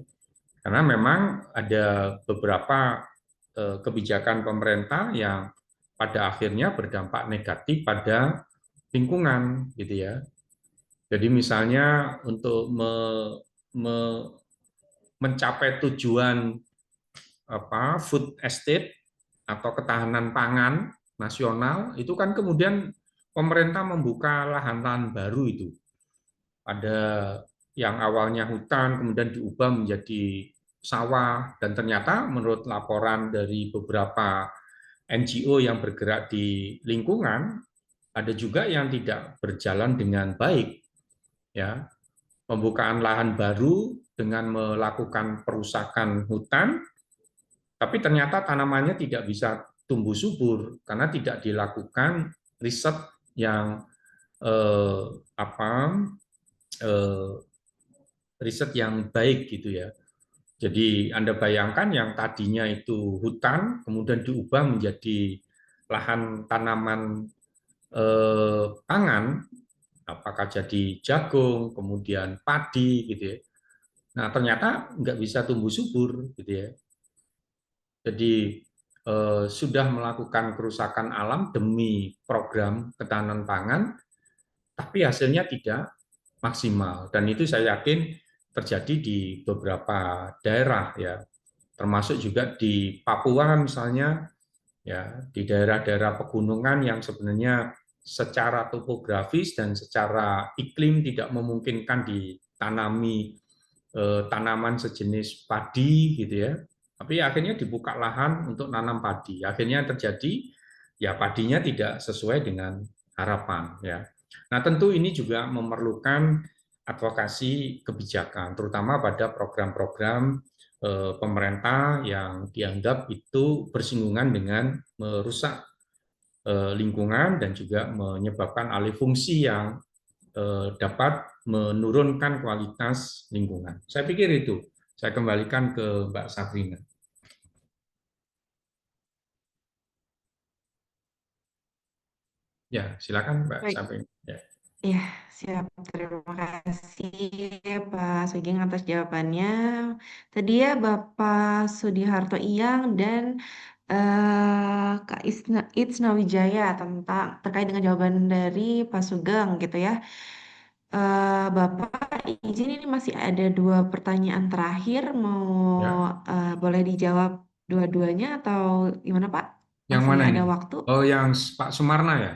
S1: Karena memang ada beberapa kebijakan pemerintah yang pada akhirnya berdampak negatif pada lingkungan gitu ya. Jadi misalnya untuk mencapai tujuan food estate atau ketahanan pangan nasional itu kan kemudian pemerintah membuka lahan-lahan baru itu. Ada yang awalnya hutan kemudian diubah menjadi sawah, dan ternyata menurut laporan dari beberapa NGO yang bergerak di lingkungan ada juga yang tidak berjalan dengan baik ya. Pembukaan lahan baru dengan melakukan perusakan hutan, tapi ternyata tanamannya tidak bisa tumbuh subur karena tidak dilakukan riset yang riset yang baik gitu ya. Jadi Anda bayangkan yang tadinya itu hutan kemudian diubah menjadi lahan tanaman pangan, apakah jadi jagung, kemudian padi gitu ya. Nah, ternyata nggak bisa tumbuh subur gitu ya. Jadi sudah melakukan kerusakan alam demi program ketahanan pangan, tapi hasilnya tidak maksimal. Dan itu saya yakin terjadi di beberapa daerah ya, termasuk juga di Papua misalnya, ya di daerah-daerah pegunungan yang sebenarnya secara topografis dan secara iklim tidak memungkinkan ditanami tanaman sejenis padi gitu ya. Tapi akhirnya dibuka lahan untuk nanam padi. Akhirnya terjadi ya padinya tidak sesuai dengan harapan ya. Nah, tentu ini juga memerlukan advokasi kebijakan terutama pada program-program pemerintah yang dianggap itu bersinggungan dengan merusak lingkungan dan juga menyebabkan alih fungsi yang dapat menurunkan kualitas lingkungan. Saya pikir itu. Saya kembalikan ke Mbak Sabrina. Ya, silakan Mbak Sabrina. Ya.
S2: Ya, siap. Terima kasih Pak Sugeng atas jawabannya. Tadi ya Bapak Sudiharto Iyang dan Kak Itsna Wijaya tentang terkait dengan jawaban dari Pak Sugeng gitu ya. Bapak izin ini masih ada 2 pertanyaan terakhir, mau boleh dijawab dua-duanya atau gimana Pak?
S1: Yang
S2: Masih
S1: mana
S2: ada
S1: ini?
S2: waktu?
S1: Oh, yang Pak Sumarna ya?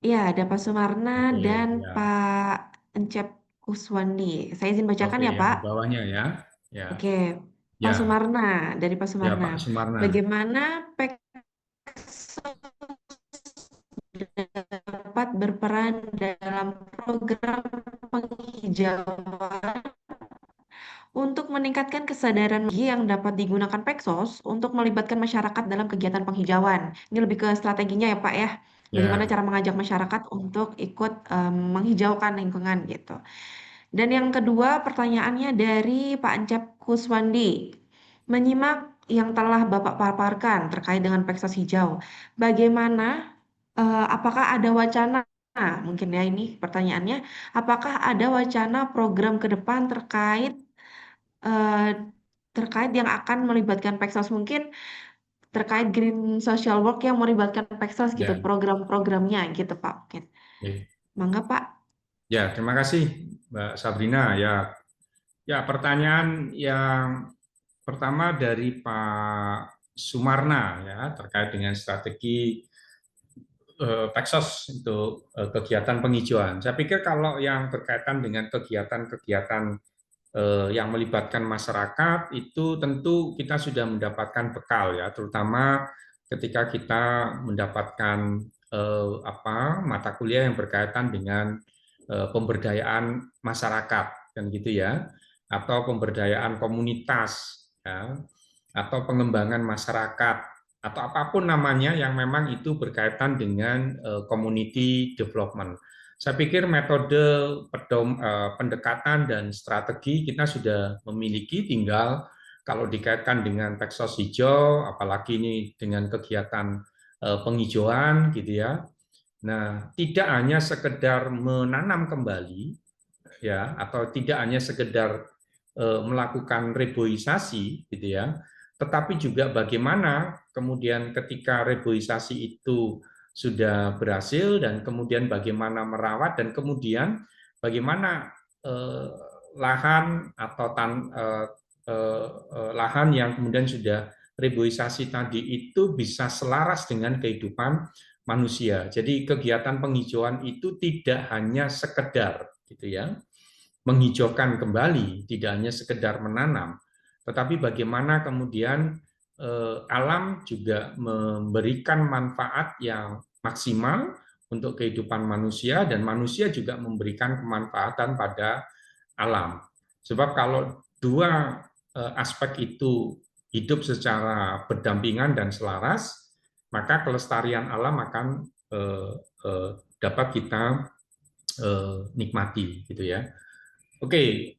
S2: Iya, ada Pak Sumarna
S1: Oke,
S2: dan
S1: ya.
S2: Pak Encep Kuswandi. Saya izin bacakan
S1: Oke,
S2: ya
S1: yang
S2: Pak.
S1: di bawahnya ya. Ya.
S2: Oke, Pak
S1: Ya,
S2: Sumarna dari Pak
S1: ya
S2: Sumarna.
S1: Pak Sumarna.
S2: Bagaimana Peksos dapat berperan dalam program penghijauan untuk meningkatkan kesadaran yang dapat digunakan Peksos untuk melibatkan masyarakat dalam kegiatan penghijauan. Ini lebih ke strateginya ya Pak ya. Bagaimana
S1: Ya.
S2: cara mengajak masyarakat untuk ikut menghijaukan lingkungan gitu. Dan yang kedua pertanyaannya dari Pak Encep Kuswandi. Menyimak yang telah Bapak paparkan terkait dengan Peksos Hijau. Bagaimana, apakah ada wacana, mungkin ya ini pertanyaannya, apakah ada wacana program ke depan terkait yang akan melibatkan Peksos, mungkin terkait green social work yang melibatkan Peksos gitu,
S1: Ya.
S2: program-programnya gitu Pak mungkin.
S1: Oke.
S2: Mangga Pak.
S1: Ya, terima kasih Mbak Sabrina. Ya, pertanyaan yang pertama dari Pak Sumarna ya terkait dengan strategi Peksos untuk kegiatan penghijauan. Saya pikir kalau yang berkaitan dengan kegiatan-kegiatan yang melibatkan masyarakat itu tentu kita sudah mendapatkan bekal ya, terutama ketika kita mendapatkan mata kuliah yang berkaitan dengan pemberdayaan masyarakat kan gitu ya, atau pemberdayaan komunitas ya, atau pengembangan masyarakat atau apapun namanya yang memang itu berkaitan dengan community development. Saya pikir metode pendekatan dan strategi kita sudah memiliki, tinggal kalau dikaitkan dengan Peksos Hijau, apalagi ini dengan kegiatan penghijauan gitu ya. Nah, tidak hanya sekedar menanam kembali ya, atau tidak hanya sekedar melakukan reboisasi gitu ya, tetapi juga bagaimana kemudian ketika reboisasi itu sudah berhasil dan kemudian bagaimana merawat dan kemudian bagaimana lahan atau lahan yang kemudian sudah reboisasi tadi itu bisa selaras dengan kehidupan manusia. Jadi kegiatan penghijauan itu tidak hanya sekedar gitu ya, menghijaukan kembali, tidak hanya sekedar menanam, tetapi bagaimana kemudian alam juga memberikan manfaat yang maksimal untuk kehidupan manusia dan manusia juga memberikan kemanfaatan pada alam. Sebab kalau dua aspek itu hidup secara berdampingan dan selaras, maka kelestarian alam akan dapat kita nikmati gitu ya. Oke,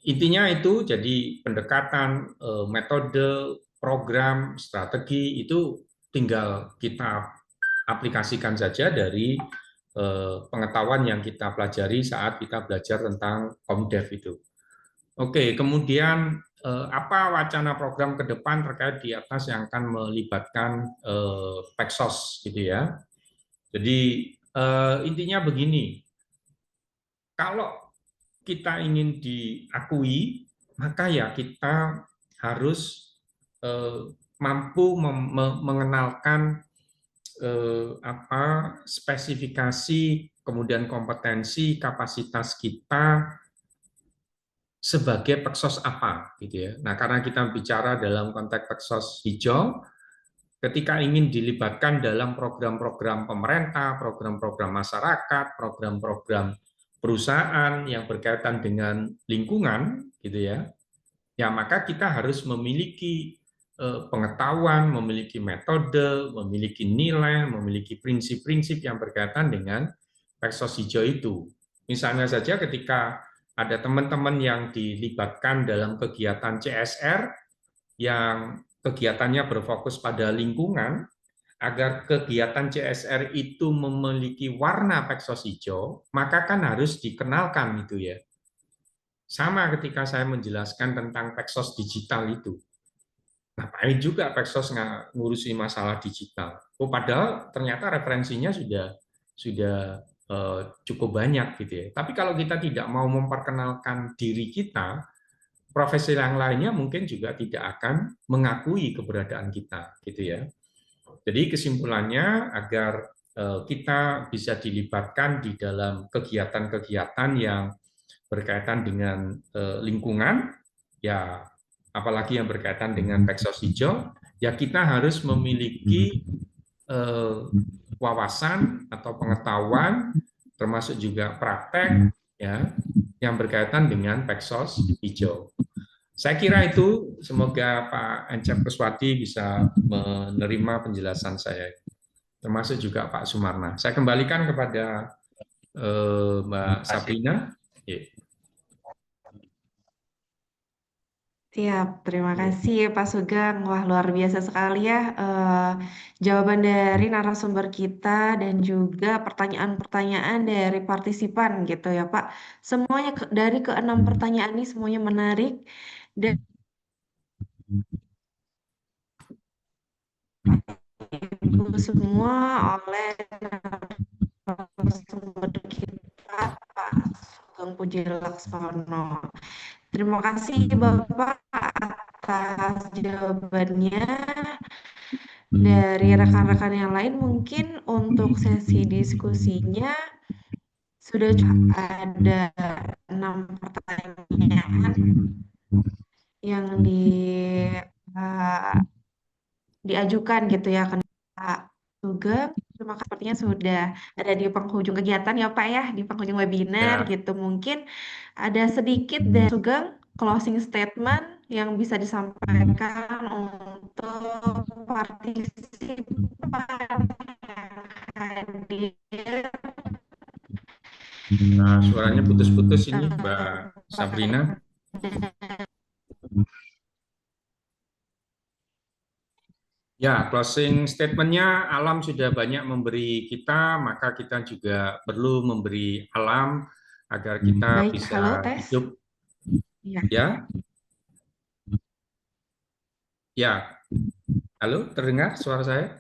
S1: intinya itu jadi pendekatan, metode, program, strategi itu tinggal kita aplikasikan saja dari pengetahuan yang kita pelajari saat kita belajar tentang Komdev itu. Oke, kemudian apa wacana program ke depan terkait di atas yang akan melibatkan Peksos gitu ya. Jadi intinya begini, kalau kita ingin diakui, maka ya kita harus mampu mengenalkan spesifikasi, kemudian kompetensi, kapasitas kita sebagai Peksos apa, gitu ya. Nah, karena kita bicara dalam konteks Peksos hijau, ketika ingin dilibatkan dalam program-program pemerintah, program-program masyarakat, program-program perusahaan yang berkaitan dengan lingkungan, gitu ya, ya maka kita harus memiliki pengetahuan, memiliki metode, memiliki nilai, memiliki prinsip-prinsip yang berkaitan dengan Peksos hijau itu. Misalnya saja ketika ada teman-teman yang dilibatkan dalam kegiatan CSR yang kegiatannya berfokus pada lingkungan, agar kegiatan CSR itu memiliki warna Peksos hijau, maka kan harus dikenalkan itu ya. Sama ketika saya menjelaskan tentang Peksos digital itu. Ngapain juga Peksos ngurusi masalah digital? Oh, padahal ternyata referensinya sudah cukup banyak gitu ya. Tapi kalau kita tidak mau memperkenalkan diri kita, profesi yang lainnya mungkin juga tidak akan mengakui keberadaan kita gitu ya. Jadi kesimpulannya agar kita bisa dilibatkan di dalam kegiatan-kegiatan yang berkaitan dengan lingkungan, ya apalagi yang berkaitan dengan Peksos hijau, ya kita harus memiliki wawasan atau pengetahuan, termasuk juga praktek, ya, yang berkaitan dengan Peksos hijau. Saya kira itu, semoga Pak Encep Kuswati bisa menerima penjelasan saya, termasuk juga Pak Sumarna. Saya kembalikan kepada Mbak Sabrina.
S2: Siap, terima kasih Pak Sugeng. Wah, luar biasa sekali ya jawaban dari narasumber kita dan juga pertanyaan-pertanyaan dari partisipan gitu ya Pak. Semuanya dari ke-6 pertanyaan ini semuanya menarik dan Ibu semua oleh narasumber kita Pak Sugeng Puji Laksono. Terima kasih Bapak atas jawabannya. Dari rekan-rekan yang lain mungkin untuk sesi diskusinya sudah ada 6 pertanyaan yang diajukan gitu ya ke Pak Sugeng. Terima kasih, sepertinya sudah ada di penghujung kegiatan ya Pak ya, di penghujung webinar gitu. Mungkin ada sedikit dari Sugeng closing statement yang bisa disampaikan untuk partisipan yang hadir.
S1: Suaranya putus-putus ini Mbak Sabrina. Ya, closing statement-nya alam sudah banyak memberi kita, maka kita juga perlu memberi alam agar kita
S2: Baik,
S1: bisa
S2: halo, tes.
S1: hidup. Ya. Ya. Halo, terdengar suara saya?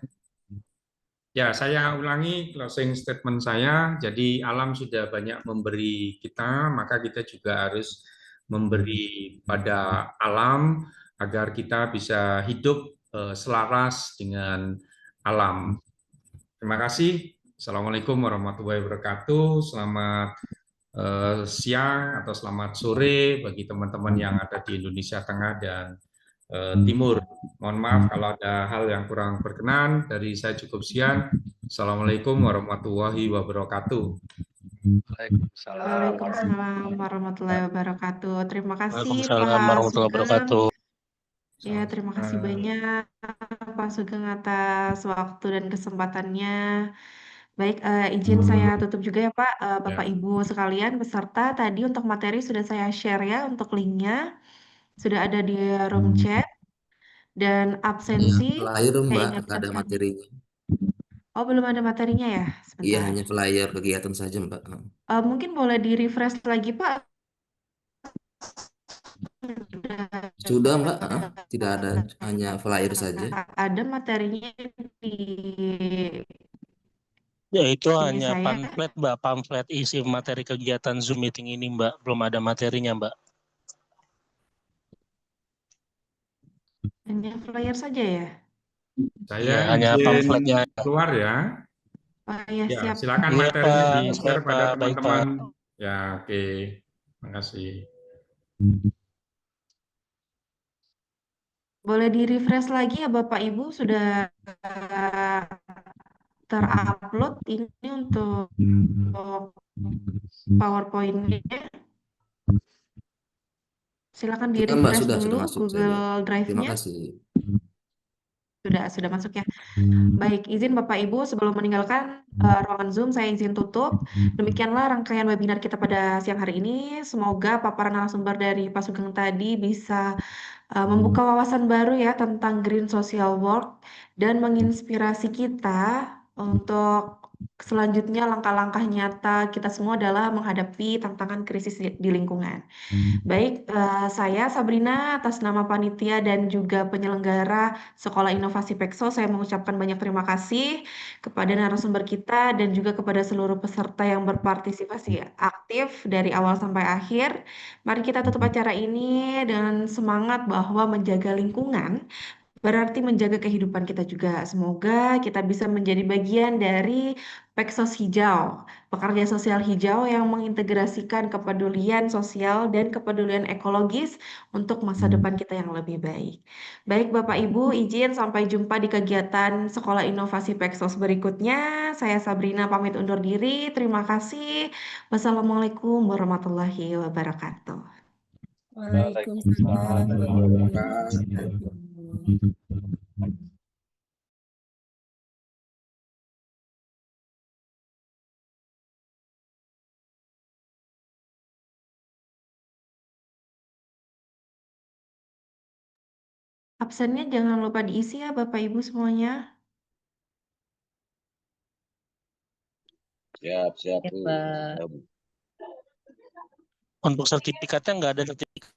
S1: Ya, saya ulangi closing statement saya. Jadi alam sudah banyak memberi kita, maka kita juga harus memberi pada alam agar kita bisa hidup selaras dengan alam. Terima kasih. Assalamualaikum warahmatullahi wabarakatuh. Selamat siang atau selamat sore bagi teman-teman yang ada di Indonesia Tengah dan Timur. Mohon maaf kalau ada hal yang kurang berkenan. Dari saya cukup sekian. Assalamualaikum warahmatullahi wabarakatuh.
S2: Waalaikumsalam warahmatullahi wabarakatuh. Terima kasih
S3: Waalaikumsalam
S2: Pak
S3: warahmatullahi
S2: Sugeng.
S3: wabarakatuh.
S2: Ya, terima kasih banyak Pak Sugeng atas waktu dan kesempatannya. Baik, izin saya tutup juga ya Pak, Bapak Ibu sekalian beserta tadi untuk materi sudah saya share ya untuk linknya, sudah ada di room chat dan absensi
S5: Flyer
S2: saya
S5: Mbak, nggak
S2: ingatkan
S5: ada materinya.
S2: Oh, belum ada materinya ya?
S5: Iya,
S2: Sebentar.
S5: hanya flyer kegiatan saja Mbak.
S2: Mungkin boleh di-refresh lagi Pak
S5: Sudah, Mbak. Tidak ada, hanya flyer saja.
S2: Ada materinya di
S3: Ya, itu
S2: ini
S3: hanya
S2: saya,
S3: pamflet, Mbak. Pamflet isi materi kegiatan Zoom meeting ini, Mbak. Belum ada materinya, Mbak.
S2: hanya flyer saja ya.
S1: Saya
S3: Iya, hanya
S1: izin
S3: pamfletnya.
S1: keluar ya.
S2: Oh ya
S1: Ya,
S2: siap.
S1: silakan
S3: Iya,
S1: materinya
S3: Pak.
S1: di-share
S3: Siap,
S1: pada
S3: Pak. Baik, Pak.
S1: teman-teman. Ya, oke. Terima kasih.
S2: Boleh di-refresh lagi ya Bapak Ibu, sudah terupload ini untuk PowerPoint-nya. Silakan
S5: Sudah, Mbak.
S2: di-refresh
S5: Sudah
S2: dulu
S5: masuk saya lihat.
S2: Google
S5: Terima
S2: Drive-nya.
S5: kasih.
S2: Sudah masuk ya. Baik, izin Bapak Ibu sebelum meninggalkan ruangan Zoom, saya izin tutup. Demikianlah rangkaian webinar kita pada siang hari ini. Semoga paparan narasumber dari Pak Sugeng tadi bisa membuka wawasan baru ya tentang Green Social Work dan menginspirasi kita untuk selanjutnya langkah-langkah nyata kita semua adalah menghadapi tantangan krisis di lingkungan. Baik, saya Sabrina atas nama panitia dan juga penyelenggara Sekolah Inovasi Pekso, saya mengucapkan banyak terima kasih kepada narasumber kita dan juga kepada seluruh peserta yang berpartisipasi aktif dari awal sampai akhir. Mari kita tutup acara ini dengan semangat bahwa menjaga lingkungan berarti menjaga kehidupan kita juga. Semoga kita bisa menjadi bagian dari Peksos Hijau, pekerja sosial hijau yang mengintegrasikan kepedulian sosial dan kepedulian ekologis untuk masa depan kita yang lebih baik. Baik Bapak Ibu, izin sampai jumpa di kegiatan Sekolah Inovasi Peksos berikutnya. Saya Sabrina pamit undur diri. Terima kasih. Wassalamualaikum warahmatullahi wabarakatuh.
S6: Waalaikumsalam warahmatullahi wabarakatuh.
S2: Absennya jangan lupa diisi ya Bapak Ibu semuanya.
S7: Siap,
S6: Ya,
S7: Bu.
S6: Pak.
S7: Ya, Bu.
S3: Untuk sertifikatnya nggak ada sertifikat.